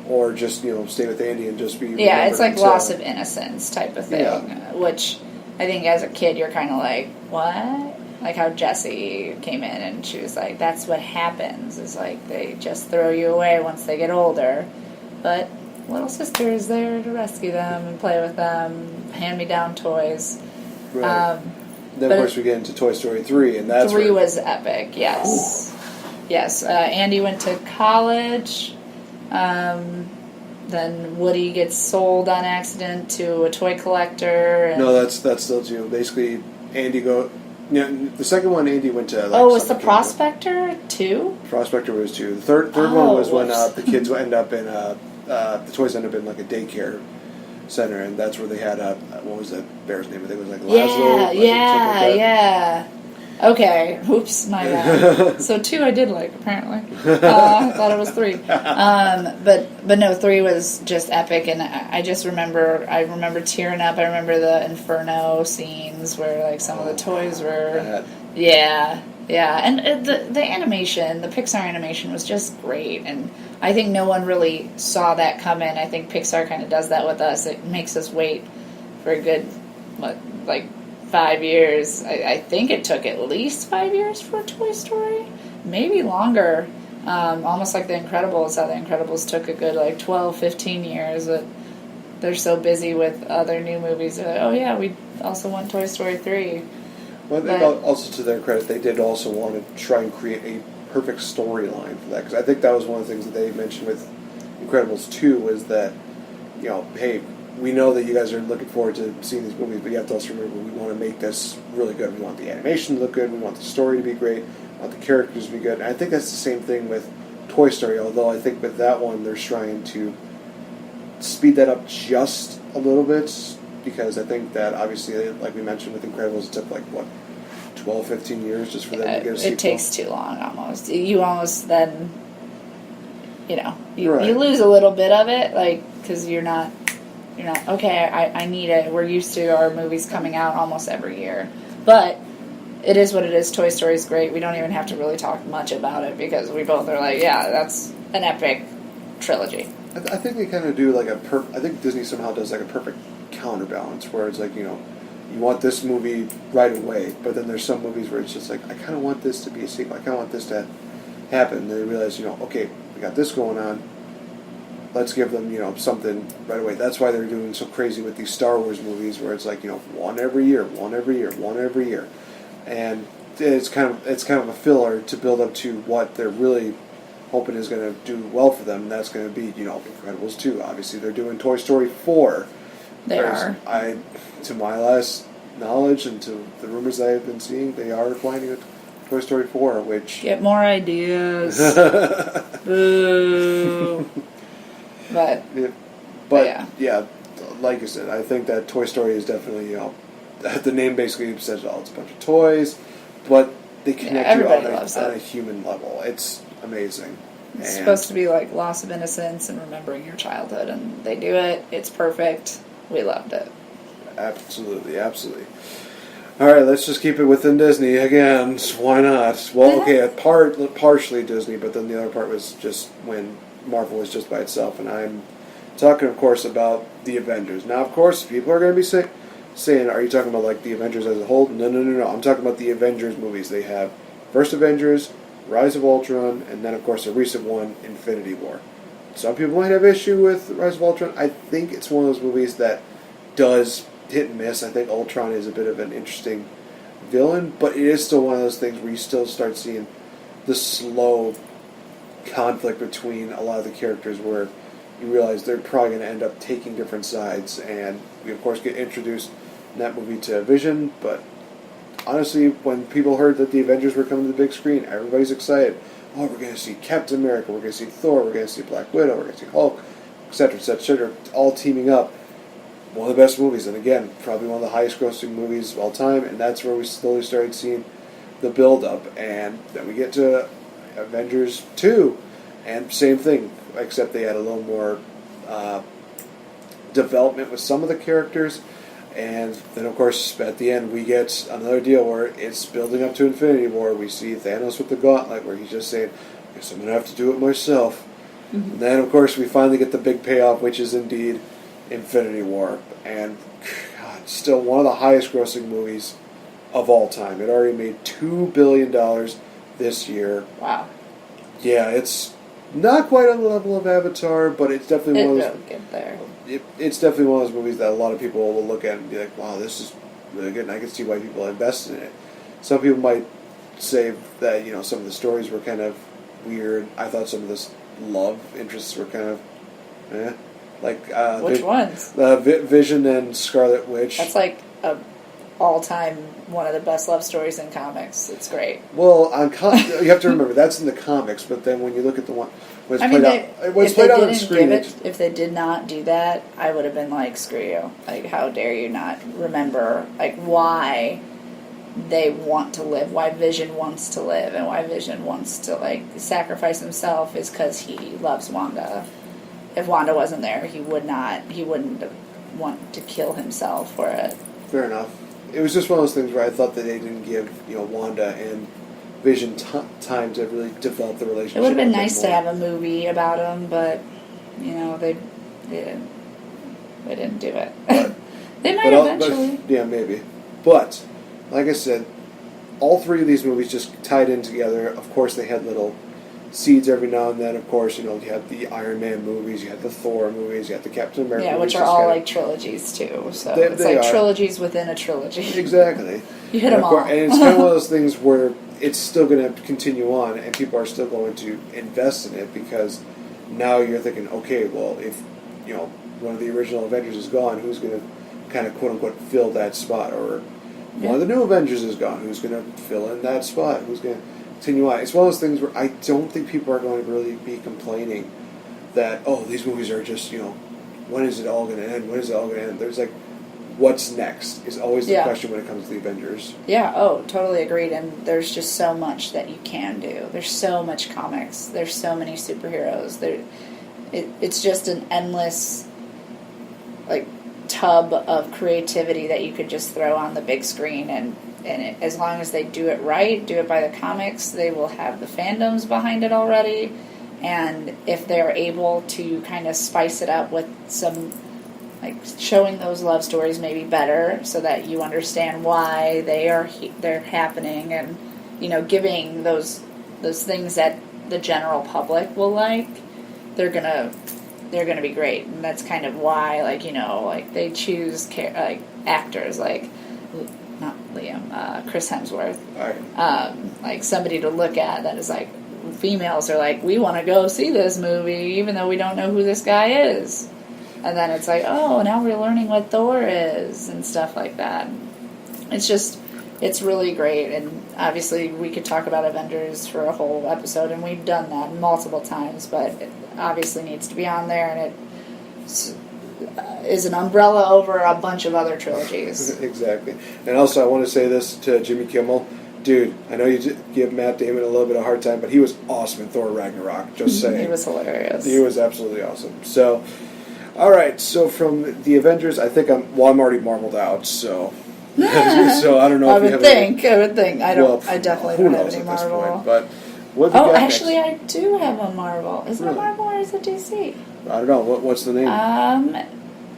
or just, stay with Andy and just be Yeah, it's like loss of innocence type of thing, which I think as a kid you're kind of like, what? Like how Jessie came in and she was like, that's what happens, is like they just throw you away once they get older. But little sister is there to rescue them and play with them, hand-me-down toys. Right. Then, of course, we get into Toy Story 3, and that's 3 was epic, yes. Ooh. Yes, Andy went to college. Then Woody gets sold on accident to a toy collector. And no, that's still 2. Basically, Andy the second one, Andy went to. Was the Prospector 2? Prospector was 2. The third one was when the kids end up in the toys end up in like a daycare center, and that's where they had what was that bear's name? I think it was like Laszlo. Yeah. Okay, oops, my bad. So 2 I did like, apparently. I thought it was 3. But no, 3 was just epic, and I remember tearing up. I remember the Inferno scenes where like some of the toys were... Yeah, and the animation, the Pixar animation was just great, and I think no one really saw that come in. I think Pixar kind of does that with us. It makes us wait for a good, 5 years. I think it took at least 5 years for Toy Story. Maybe longer. Almost like The Incredibles. How The Incredibles took a good 12, 15 years. But they're so busy with other new movies. They're like, oh yeah, we also want Toy Story 3. Well, I think also to their credit, they did also want to try and create a perfect storyline for that. Because I think that was one of the things that they mentioned with Incredibles 2 was that, hey, we know that you guys are looking forward to seeing these movies, but you have to also remember we want to make this really good. We want the animation to look good. We want the story to be great. We want the characters to be good. And I think that's the same thing with Toy Story, although I think with that one they're trying to speed that up just a little bit because I think that obviously, like we mentioned with Incredibles, it took 12, 15 years just for them to get a sequel. It takes too long almost. You almost then, you lose a little bit of it, because you're not, okay, I need it. We're used to our movies coming out almost every year. But it is what it is. Toy Story is great. We don't even have to really talk much about it because we both are like, yeah, that's an epic trilogy. I think they kind of do I think Disney somehow does a perfect counterbalance where it's you want this movie right away, but then there's some movies where it's just I kind of want this to be a sequel. I kind of want this to happen. And they realize, okay, we got this going on. Let's give them, something right away. That's why they're doing so crazy with these Star Wars movies, where it's one every year, one every year, one every year, and it's kind of a filler to build up to what they're really hoping is going to do well for them. And that's going to be, Incredibles 2. Obviously, they're doing Toy Story 4. They are. To my last knowledge and to the rumors that I've been seeing, they are planning a Toy Story 4, which get more ideas. Boo. But yeah, like I said, I think that Toy Story is definitely, the name basically says it all. It's a bunch of toys, but they connect you on a human level. It's amazing. It's supposed to be loss of innocence and remembering your childhood, and they do it. It's perfect. We loved it. Absolutely. All right, let's just keep it within Disney again. Why not? Well, okay, partially Disney, but then the other part was just when Marvel was just by itself, and I'm talking, of course, about the Avengers. Now, of course, people are going to be saying, are you talking about the Avengers as a whole? No. I'm talking about the Avengers movies. They have First Avengers, Rise of Ultron, and then, of course, a recent one, Infinity War. Some people might have issue with Rise of Ultron. I think it's one of those movies that does hit and miss. I think Ultron is a bit of an interesting villain, but it is still one of those things where you still start seeing the slow conflict between a lot of the characters where you realize they're probably going to end up taking different sides, and we of course get introduced in that movie to Vision, but honestly, when people heard that the Avengers were coming to the big screen, everybody's excited. Oh, we're going to see Captain America, we're going to see Thor, we're going to see Black Widow, we're going to see Hulk, etc., all teaming up. one of the best movies, and again, probably one of the highest grossing movies of all time, and that's where we slowly started seeing the build-up, and then we get to Avengers 2, and same thing, except they had a little more development with some of the characters, and then of course at the end we get another deal where it's building up to Infinity War. We see Thanos with the gauntlet where he's just saying, I guess I'm going to have to do it myself. Mm-hmm. And then of course we finally get the big payoff, which is indeed Infinity War, and God, still one of the highest grossing movies of all time. It already made $2 billion this year. Wow. Yeah, it's not quite on the level of Avatar, but it's definitely one of those. Get there. It's definitely one of those movies that a lot of people will look at and be like, "Wow, this is really good," and I can see why people invest in it. Some people might say that some of the stories were kind of weird. I thought some of the love interests were kind of, like which ones? Vision and Scarlet Witch. That's like a all-time one of the best love stories in comics. It's great. Well, you have to remember that's in the comics, but then when you look at the one when it's played out on screen, if they did not do that, I would have been like, screw you. Like, how dare you not remember like why they want to live, why Vision wants to live, and why Vision wants to like sacrifice himself is because he loves Wanda. If Wanda wasn't there, he wouldn't want to kill himself for it. Fair enough. It was just one of those things where I thought that they didn't give Wanda and Vision time to really develop the relationship. It would have been nice to have a movie about them, but they didn't do it. They might eventually. Yeah, maybe. But like I said, all three of these movies just tied in together. Of course, they had little seeds every now and then. Of course, you had the Iron Man movies, you had the Thor movies, you had the Captain America movies. Which are all like trilogies too. So it's like trilogies within a trilogy. Exactly. You hit them all. And it's kind of one of those things where it's still going to continue on, and people are still going to invest in it because now you're thinking, okay, well, if one of the original Avengers is gone, who's going to kind of quote unquote fill that spot? Or one of the new Avengers is gone, who's going to fill in that spot? Who's going to continue on? It's one of those things where I don't think people are going to really be complaining that, oh, these movies are just, when is it all going to end? When is it all going to end? There's like, what's next is always the question when it comes to the Avengers. Yeah, totally agreed. And there's just so much that you can do. There's so much comics. There's so many superheroes. It's just an endless like tub of creativity that you could just throw on the big screen. And as long as they do it right, do it by the comics, they will have the fandoms behind it already. And if they're able to kind of spice it up with some, like showing those love stories maybe better, so that you understand why they're happening, and giving those things that the general public will like, they're gonna be great. And that's kind of why like they choose actors like not Liam, Chris Hemsworth, like somebody to look at that is like, females are like, we want to go see this movie even though we don't know who this guy is. And then it's like, oh, now we're learning what Thor is and stuff like that. It's really great. And obviously we could talk about Avengers for a whole episode, and we've done that multiple times, but it obviously needs to be on there, and it is an umbrella over a bunch of other trilogies. Exactly. And also I want to say this to Jimmy Kimmel. Dude, I know you give Matt Damon a little bit of a hard time, but he was awesome in Thor Ragnarok. Just saying. He was hilarious. He was absolutely awesome. So... all right, so from the Avengers, I think I'm already marveled out, so so I don't know if you have I would think. I definitely don't have any Marvel. Point, but what have you got actually, next? I do have a Marvel. Is it a Marvel or is it DC? I don't know. What's the name?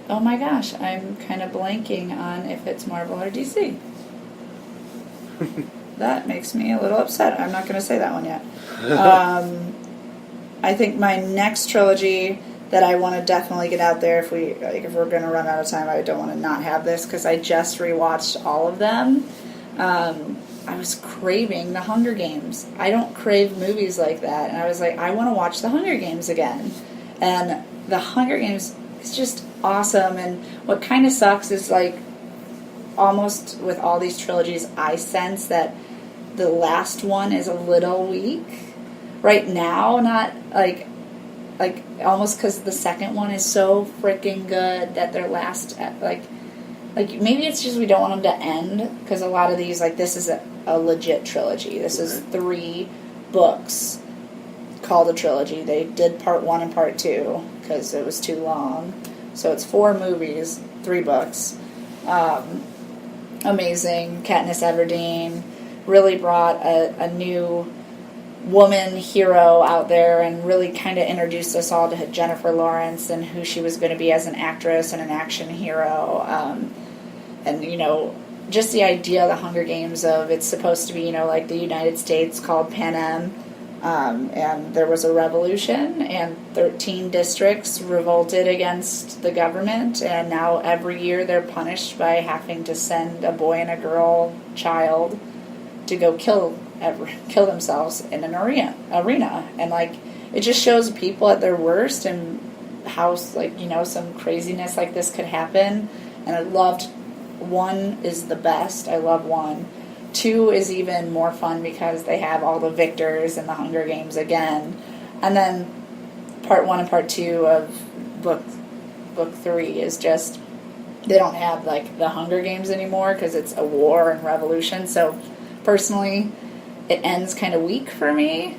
Oh my gosh, I'm kind of blanking on if it's Marvel or DC. That makes me a little upset. I'm not going to say that one yet. I think my next trilogy that I want to definitely get out there, if we're going to run out of time, I don't want to not have this, because I just rewatched all of them. I was craving the Hunger Games. I don't crave movies like that, and I was like, I want to watch the Hunger Games again. And the Hunger Games is just awesome, and what kind of sucks is like, almost with all these trilogies, I sense that the last one is a little weak. Right now, not like... like, almost because the second one is so freaking good that their last, like, maybe it's just we don't want them to end, because a lot of these, like, this is a legit trilogy. This is 3 books called a trilogy. They did part 1 and part 2 because it was too long. So it's 4 movies, 3 books. Amazing. Katniss Everdeen really brought a new woman hero out there and really kind of introduced us all to Jennifer Lawrence and who she was going to be as an actress and an action hero. And, you know, just the idea of the Hunger Games of it's supposed to be, you know, like the United States called Panem. And there was a revolution, and 13 districts revolted against the government, and now every year they're punished by having to send a boy and a girl child to go kill themselves in an arena. And, like, it just shows people at their worst and how, like, you know, some craziness like this could happen. And I loved 1 is the best. I love 1. 2 is even more fun because they have all the victors in the Hunger Games again. And then part 1 and part 2 of book 3 is just, they don't have, like, the Hunger Games anymore because it's a war and revolution. So personally, it ends kind of weak for me,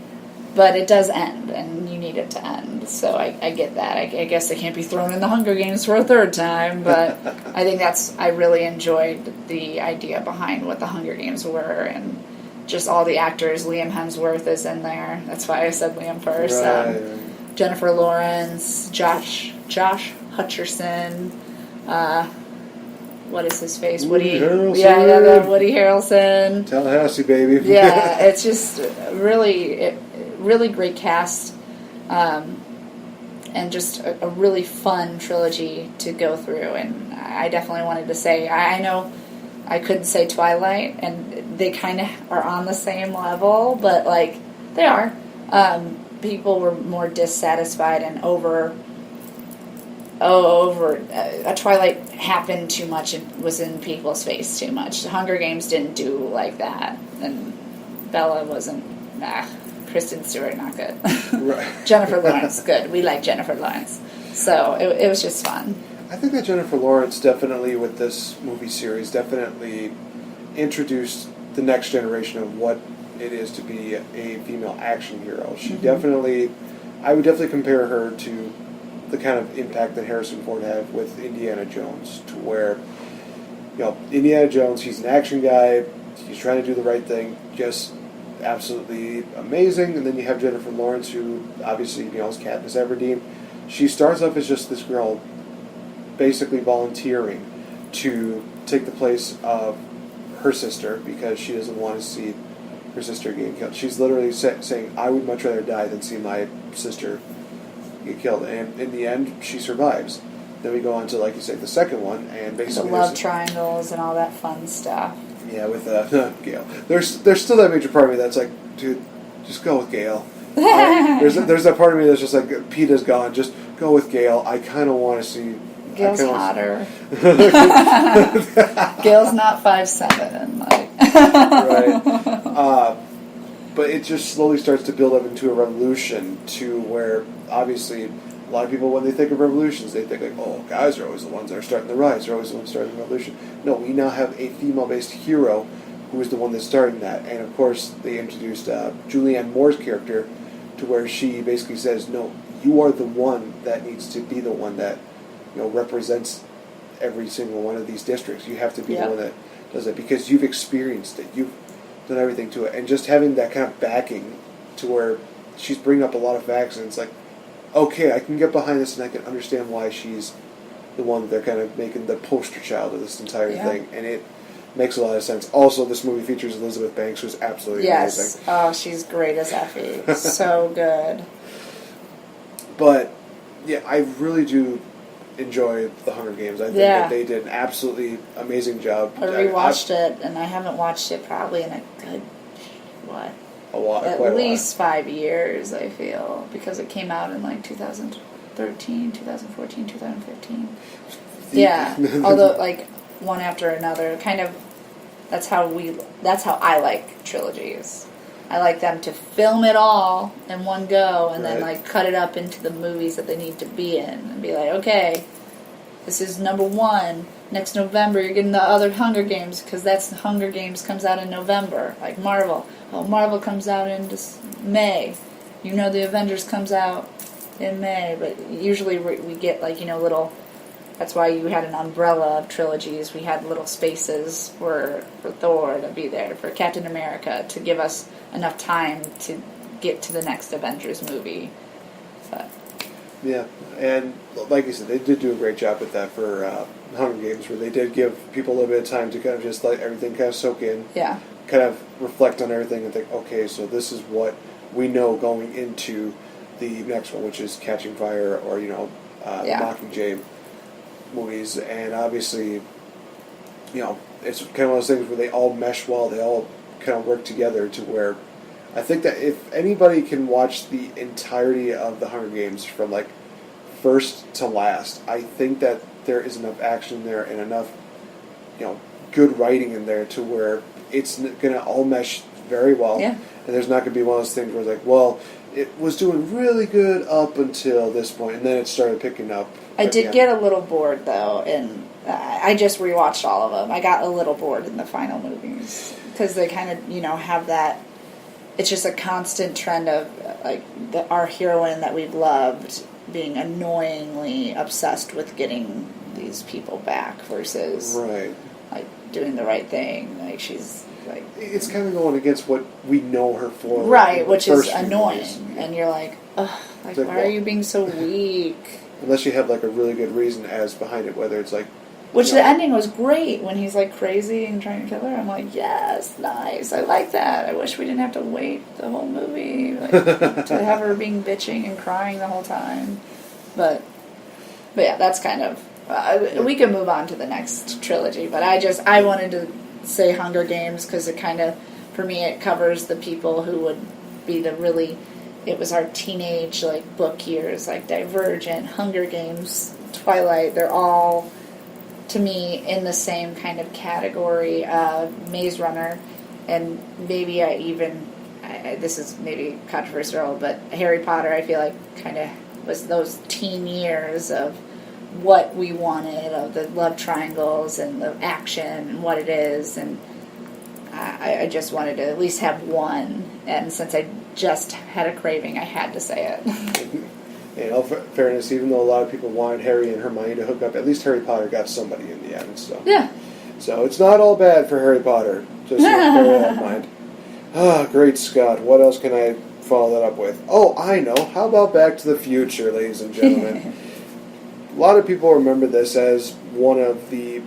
but it does end, and you need it to end. So I get that. I guess they can't be thrown in the Hunger Games for a 3rd time, but I think I really enjoyed the idea behind what the Hunger Games were, and just all the actors. Liam Hemsworth is in there. That's why I said Liam first. Right. Jennifer Lawrence, Josh Hutcherson, what is his face? Woody Harrelson. Yeah, Woody Harrelson. Tallahassee, baby. Yeah, it's just really great cast, and just a really fun trilogy to go through. And I definitely wanted to say, I know I couldn't say Twilight, and they kind of are on the same level, but, like, they are. People were more dissatisfied and over Twilight happened too much and was in people's face too much. The Hunger Games didn't do like that, and Bella wasn't. Kristen Stewart, not good. Right. Jennifer Lawrence, good. We like Jennifer Lawrence. So it was just fun. I think that Jennifer Lawrence definitely, with this movie series, definitely introduced the next generation of what it is to be a female action hero. She definitely, I would definitely compare her to the kind of impact that Harrison Ford had with Indiana Jones, to where, you know, Indiana Jones, he's an action guy, he's trying to do the right thing, just absolutely amazing. And then you have Jennifer Lawrence, who obviously, you know, is Katniss Everdeen. She starts off as just this girl basically volunteering to take the place of her sister because she doesn't want to see her sister get killed. She's literally saying, I would much rather die than see my sister get killed. And in the end, she survives. Then we go on to, like you say, the second one, and basically the love triangles and all that fun stuff. Yeah, with Gale. There's still that major part of me that's like, dude, just go with Gale. There's that part of me that's just like, Peeta's gone, just go with Gale. I kind of want to see... Gale's hotter. Gale's not 5'7". Like. Right. But it just slowly starts to build up into a revolution to where, obviously, a lot of people, when they think of revolutions, they think like, oh, guys are always the ones that are starting the rise. They're always the ones starting the revolution. No, we now have a female-based hero who is the one that's starting that. And, of course, they introduced Julianne Moore's character to where she basically says, no, you are the one that needs to be the one that, you know, represents every single one of these districts. You have to be the one that does it because you've experienced it. You've done everything to it. And just having that kind of backing to where she's bringing up a lot of facts and it's like, okay, I can get behind this and I can understand why she's the one that they're kind of making the poster child of this entire thing. And it makes a lot of sense. Also, this movie features Elizabeth Banks, who's absolutely amazing. Oh, she's great as Effie. So good. But, yeah, I really do enjoy The Hunger Games. I think that they did an absolutely amazing job. I rewatched it, and I haven't watched it probably in a good, at least 5 years, I feel, because it came out in like 2013, 2014, 2015. Yeah, although like one after another, kind of. That's how I like trilogies. I like them to film it all in one go and then Right. like cut it up into the movies that they need to be in and be like, okay, this is number 1. Next November you're getting the other Hunger Games because that's the Hunger Games comes out in November. Like Marvel. Oh, Marvel comes out in May. You know the Avengers comes out in May, but usually we get like, little... That's why you had an umbrella of trilogies. We had little spaces for Thor to be there, for Captain America, to give us enough time to get to the next Avengers movie. But Yeah, and like you said, they did do a great job with that for Hunger Games, where they did give people a little bit of time to kind of just let everything kind of soak in, yeah, kind of reflect on everything and think, okay, so this is what we know going into the next one, which is Catching Fire or, the Mockingjay movies. And obviously, it's kind of one of those things where they all mesh well, they all kind of work together to where I think that if anybody can watch the entirety of the Hunger Games from like first to last, I think that there is enough action there and enough, good writing in there to where it's going to all mesh very well. Yeah. And there's not going to be one of those things where it's like, well, it was doing really good up until this point, and then it started picking up. I did get a little bored though, and I just rewatched all of them. I got a little bored in the final movies because they kind of, have that. It's just a constant trend of like our heroine that we've loved being annoyingly obsessed with getting these people back versus like doing the right thing. Like she's like it's kind of going against what we know her for, right, which is few annoying, movies. and you're like, ugh, like why are you being so weak? Unless you have like a really good reason as behind it, whether it's like. Which the ending was great when he's like crazy and trying to kill her. I'm like, yes, nice. I like that. I wish we didn't have to wait the whole movie to have her being bitching and crying the whole time. But yeah, that's kind of. We can move on to the next trilogy, but I wanted to say Hunger Games because it kind of, for me, it covers the people who would be the really. It was our teenage like book years, like Divergent, Hunger Games, Twilight. They're all, to me, in the same kind of category of Maze Runner, and maybe this is maybe controversial, but Harry Potter, I feel like, kind of was those teen years of what we wanted, of the love triangles and the action and what it is, and I just wanted to at least have one, and since I just had a craving, I had to say it. In all fairness, even though a lot of people wanted Harry and Hermione to hook up, at least Harry Potter got somebody in the end. So Yeah. So it's not all bad for Harry Potter. Just bear that in mind. Ah, great Scott. What else can I follow that up with? Oh, I know. How about Back to the Future, ladies and gentlemen? A lot of people remember this as one of the,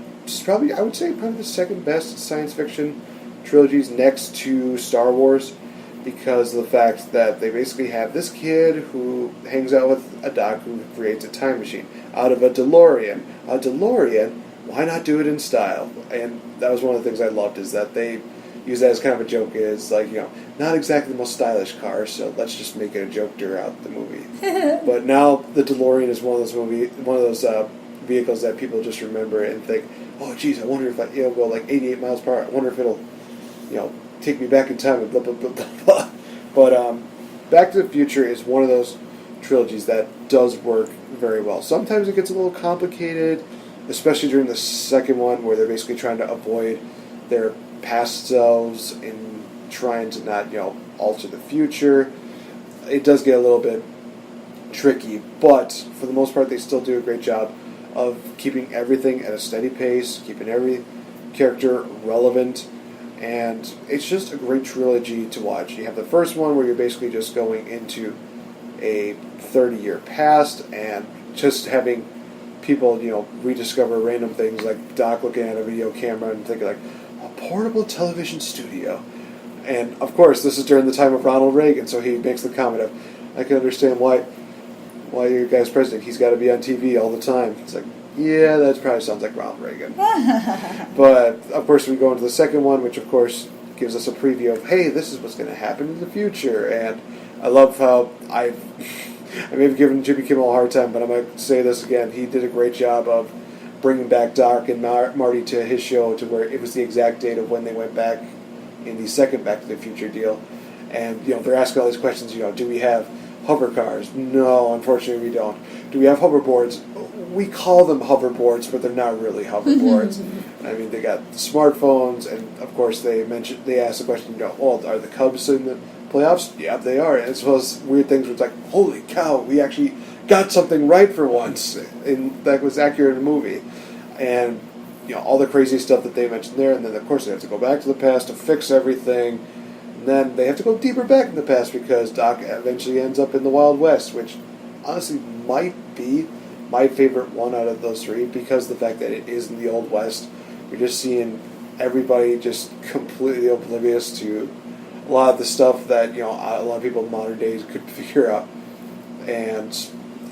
probably the second best science fiction trilogies next to Star Wars, because of the fact that they basically have this kid who hangs out with a doc who creates a time machine out of a DeLorean. A DeLorean, why not do it in style? And that was one of the things I loved, is that they use that as kind of a joke. It's like, not exactly the most stylish car, so let's just make it a joke throughout the movie. But now the DeLorean is one of those vehicles that people just remember and think, oh, geez, I wonder if it'll go like 88 miles per hour. I wonder if it'll, take me back in time and blah, blah, blah, blah, blah. But Back to the Future is one of those trilogies that does work very well. Sometimes it gets a little complicated, especially during the second one, where they're basically trying to avoid their past selves and trying to not, alter the future. It does get a little bit tricky, but for the most part, they still do a great job of keeping everything at a steady pace, keeping every character relevant, and it's just a great trilogy to watch. You have the first one where you're basically just going into a 30-year past and just having people, rediscover random things, like Doc looking at a video camera and thinking like, a portable television studio. And of course, this is during the time of Ronald Reagan, so he makes the comment of, I can understand why your guy's president, he's got to be on TV all the time. It's like, yeah, that probably sounds like Ronald Reagan. But, of course, we go into the second one, which, of course, gives us a preview of, hey, this is what's going to happen in the future. And I love how I may have given Jimmy Kimmel a hard time, but I'm going to say this again. He did a great job of bringing back Doc and Marty to his show to where it was the exact date of when they went back in the second Back to the Future deal. And, they're asking all these questions, do we have hover cars? No, unfortunately we don't. Do we have hoverboards? We call them hoverboards, but they're not really hoverboards. I mean, they got smartphones, and of course they asked the question, are the Cubs in the playoffs? Yeah, they are. As well as weird things where it's like, holy cow, we actually got something right for once, and that was accurate in the movie. And, all the crazy stuff that they mentioned there, and then of course they have to go back to the past to fix everything. Then they have to go deeper back in the past because Doc eventually ends up in the Wild West, which honestly might be my favorite one out of those three because of the fact that it is in the Old West. You're just seeing everybody just completely oblivious to a lot of the stuff that a lot of people in modern days could figure out, and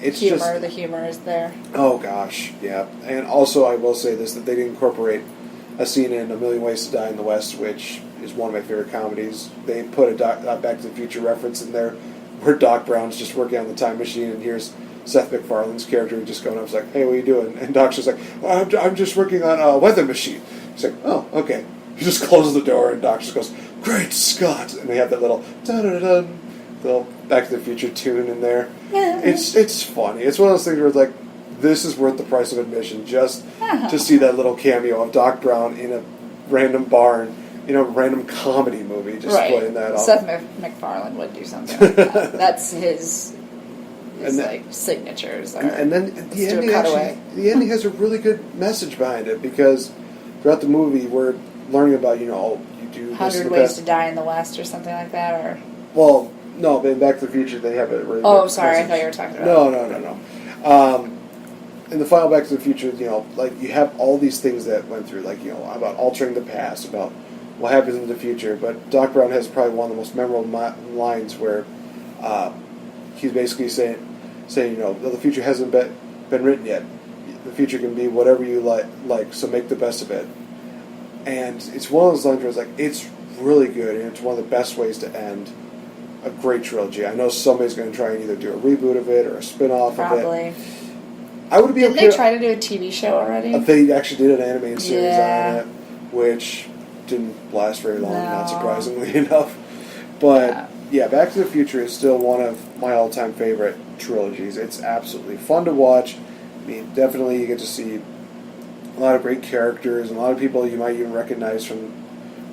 it's the humor is there. Oh gosh, yeah. And also, I will say this: that they did incorporate a scene in A Million Ways to Die in the West, which is one of my favorite comedies. They put a Back to the Future reference in there where Doc Brown's just working on the time machine, and here's Seth MacFarlane's character just going up, like, "Hey, what are you doing?" And Doc's just like, I'm just working on a weather machine." He's like, "Oh, okay." He just closes the door, and Doc just goes, "Great Scott!" And they have that little da-da-da-dun, little Back to the Future tune in there. Yeah. It's funny. It's one of those things where it's like, this is worth the price of admission just to see that little cameo of Doc Brown in a random barn, random comedy movie, just playing that off. Seth MacFarlane would do something like that. That's his signatures. And then the ending has a really good message behind it because throughout the movie we're learning about, you do 100 Ways to Die in the West or something like that, or... Well, no, but in Back to the Future they have a really good sorry, message. I thought you were talking No. about... In the final Back to the Future, you have all these things that went through, about altering the past, about what happens in the future. But Doc Brown has probably one of the most memorable lines where he's basically saying, the future hasn't been written yet. The future can be whatever you like, so make the best of it. And it's one of those lines where it's like, it's really good, and it's one of the best ways to end a great trilogy. I know somebody's going to try and either do a reboot of it or a spin-off of it. Probably. I would be Didn't they try to do a TV show already? They actually did an animated series on it, which didn't last very long, not surprisingly enough. But, Back to the Future is still one of my all-time favorite trilogies. It's absolutely fun to watch. I mean, definitely you get to see a lot of great characters, and a lot of people you might even recognize from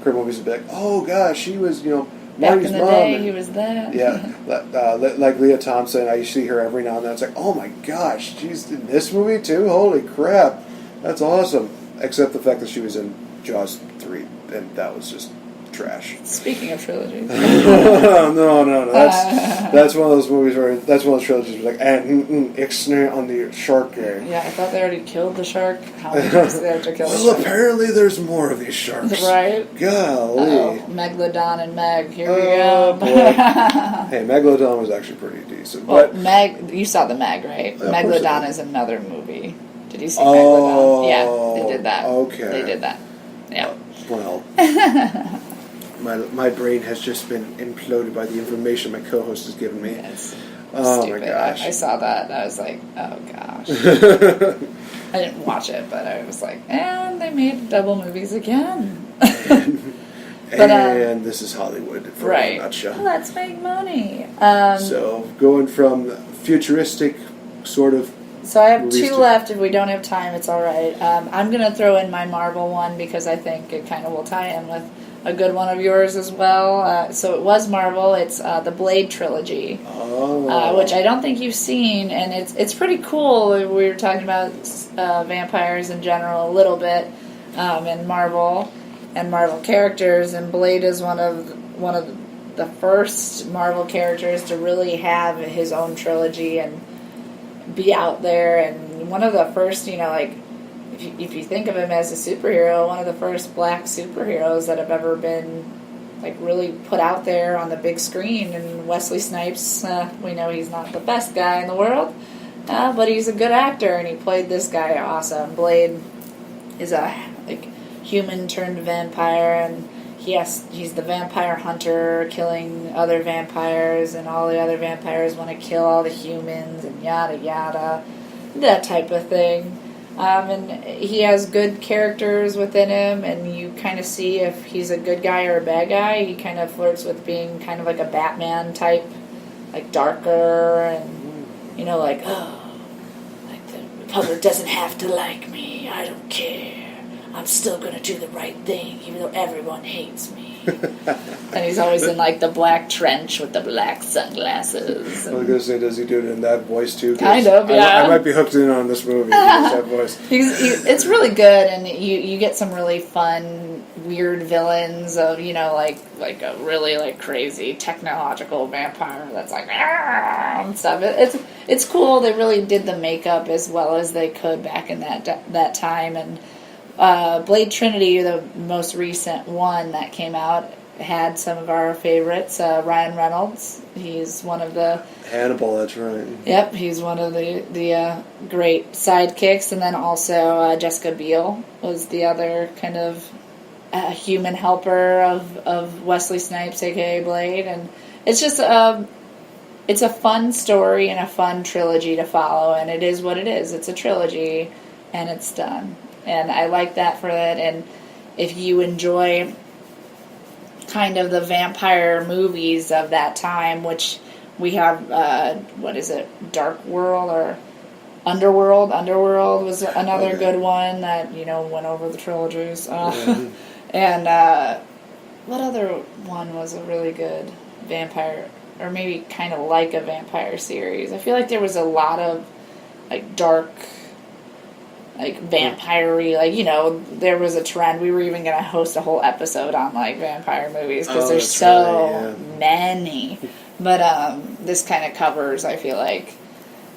current movies and be like, oh gosh, she was, Back Marty's in the mom. day, he was that. Yeah, like Leah Thompson, I see her every now and then. It's like, oh my gosh, she's in this movie too? Holy crap, that's awesome. Except the fact that she was in Jaws 3, and that was just trash. Speaking of trilogies. No. That's one of those movies that's one of those trilogies where and Ixnay on the shark game. Yeah, I thought they already killed the shark. How many times did they have to kill the shark? Well, apparently there's more of these sharks. Right? Golly. Megalodon and Meg. Here we go. Hey, Megalodon was actually pretty decent. Well, but Meg, you saw the Meg, right? Yeah, Megalodon is another movie. Did you see Megalodon? Yeah, they did that. Okay. They did that. Yeah. Well, my brain has just been imploded by the information my co-host has given me. It's oh stupid. my gosh. I saw that and I was like, oh gosh. I didn't watch it, but I was like, and they made double movies again. But, and this is Hollywood for a nutshell. Let's make money. So going from futuristic sort of. So I have two left. If we don't have time, it's all right. I'm going to throw in my Marvel one because I think it kind of will tie in with a good one of yours as well. So it was Marvel. It's the Blade trilogy, which I don't think you've seen, and it's pretty cool. We were talking about vampires in general a little bit, and Marvel characters, and Blade is one of the first Marvel characters to really have his own trilogy and be out there, and one of the first, if you think of him as a superhero, one of the first black superheroes that have ever been really put out there on the big screen. And Wesley Snipes, we know he's not the best guy in the world, but he's a good actor, and he played this guy awesome. Blade is a human turned vampire, and he's the vampire hunter killing other vampires, and all the other vampires want to kill all the humans, and yada yada, that type of thing. And he has good characters within him, and you kind of see if he's a good guy or a bad guy. He kind of flirts with being kind of like a Batman type, like darker, and, you know, like, oh, like the Republic doesn't have to like me. I don't care. I'm still going to do the right thing, even though everyone hates me. And he's always in, like, the black trench with the black sunglasses. I was going to say, does he do it in that voice, too? Kind of, yeah. I might be hooked in on this movie. That voice. It's really good, and you get some really fun, weird villains of, you know, like a really, like, crazy technological vampire that's like, and stuff. It's cool. They really did the makeup as well as they could back in that time, and Blade Trinity, the most recent one that came out, had some of our favorites. Ryan Reynolds, he's one of the... Hannibal, that's right. Yep, he's one of the great sidekicks. And then also Jessica Biel was the other kind of human helper of Wesley Snipes, a.k.a. Blade. And it's just... it's a fun story and a fun trilogy to follow, and it is what it is. It's a trilogy, and it's done. And I like that for it. And if you enjoy kind of the vampire movies of that time, which we have, what is it, Dark World or Underworld? Underworld was another good one that, you know, went over the trilogies. And what other one was a really good vampire, or maybe kind of like a vampire series? I feel like there was a lot of, like, dark... like vampire-y, like, you know, there was a trend. We were even going to host a whole episode on, like, vampire movies, because there's so many. But this kind of covers, I feel like,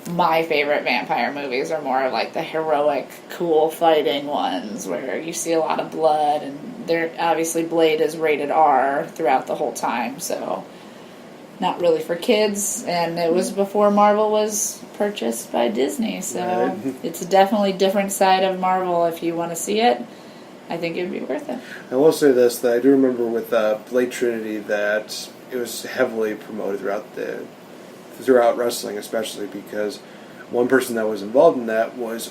my favorite vampire movies are more of, like, the heroic, cool fighting ones, where you see a lot of blood, and they're obviously Blade is rated R throughout the whole time, so not really for kids, and it was before Marvel was purchased by Disney, so it's a definitely different side of Marvel. If you want to see it, I think it would be worth it. I will say this, that I do remember with Blade Trinity that it was heavily promoted throughout wrestling, especially because one person that was involved in that was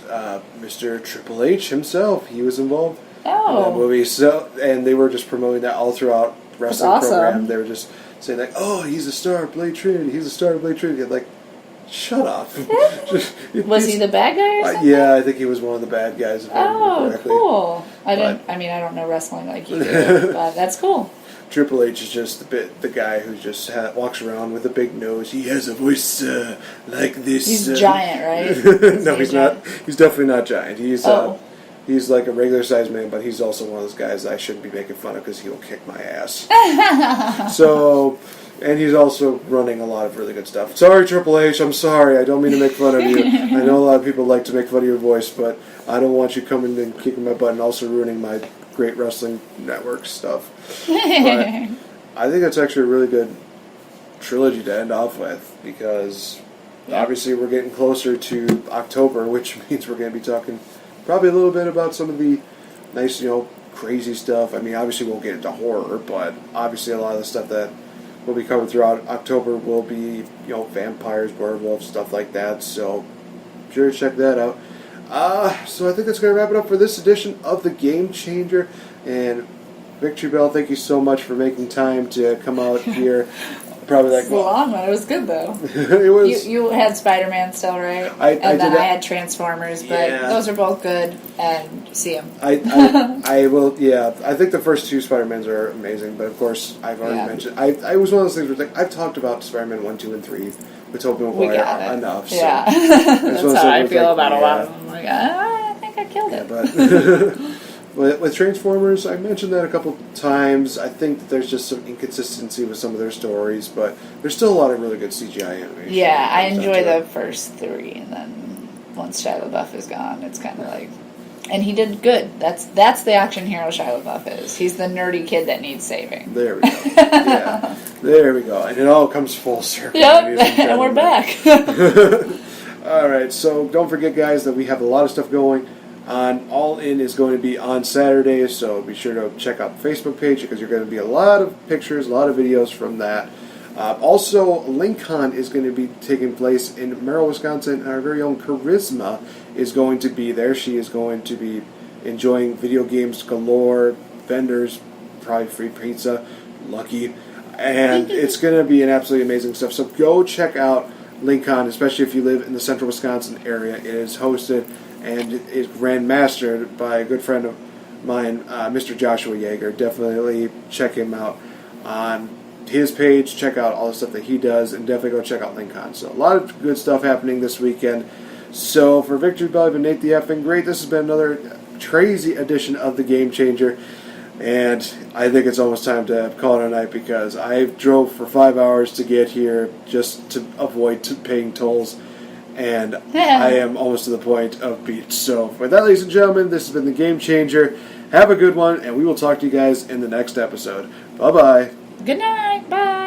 Mr. Triple H himself. He was involved in that movie, so, and they were just promoting that all throughout wrestling program. They were just saying, like, oh, he's a star of Blade Trinity, he's a star of Blade Trinity. Like, shut up. Was he the bad guy or something? Yeah, I think he was one of the bad guys, if I remember correctly. Cool. I don't know wrestling like you do, but that's cool. Triple H is just the guy who just walks around with a big nose. He has a voice like this. He's giant, right? No, he's not. He's definitely not giant. He's like a regular-sized man, but he's also one of those guys that I shouldn't be making fun of because he will kick my ass. So, and he's also running a lot of really good stuff. Sorry, Triple H, I'm sorry. I don't mean to make fun of you. I know a lot of people like to make fun of your voice, but I don't want you coming and kicking my butt and also ruining my great wrestling network stuff. But I think that's actually a really good trilogy to end off with, because obviously we're getting closer to October, which means we're going to be talking probably a little bit about some of the nice, you know, crazy stuff. I mean, obviously we'll get into horror, but obviously a lot of the stuff that will be covered throughout October will be, you know, vampires, werewolves, stuff like that. So, be sure to check that out. So I think that's going to wrap it up for this edition of The Game Changer. And VicTori Belle, thank you so much for making time to come out here. Probably like, it's a long one. It was good though. It was. You had Spider-Man still, right? I had Transformers, but those are both good, and see them. I will. Yeah, I think the first two Spider-Mans are amazing, but of course I've already mentioned. I was one of those things where, like, I've talked about Spider-Man 1, 2, and 3 with Tobey Maguire enough. So yeah, that's how I feel about a lot of them. Like, I think I killed it. But with Transformers, I mentioned that a couple times. I think that there's just some inconsistency with some of their stories, but there's still a lot of really good CGI animation. Yeah, I enjoy the first 3, and then once Shia LaBeouf is gone, it's kind of like... And he did good. That's the action hero Shia LaBeouf is. He's the nerdy kid that needs saving. There we go. Yeah, there we go. And it all comes full circle. Yep, and we're back. All right, so don't forget, guys, that we have a lot of stuff going on. All In is going to be on Saturday, so be sure to check out the Facebook page, because you're going to be a lot of pictures, a lot of videos from that. Also, LinkCon is going to be taking place in Merrill, Wisconsin, and our very own Charisma is going to be there. She is going to be enjoying video games galore, vendors, probably free pizza, lucky, and it's going to be an absolutely amazing stuff. So go check out LinkCon, especially if you live in the central Wisconsin area. It is hosted and is grandmastered by a good friend of mine, Mr. Joshua Yeager. Definitely check him out on his page. Check out all the stuff that he does, and definitely go check out LinkCon. So a lot of good stuff happening this weekend. So for VicTori Belle and Nate, the effing great. This has been another crazy edition of the Game Changer, and I think it's almost time to call it a night because I drove for 5 hours to get here just to avoid paying tolls, and I am almost to the point of beat. So with that, ladies and gentlemen, this has been the Game Changer. Have a good one, and we will talk to you guys in the next episode. Bye-bye. Good night. Bye.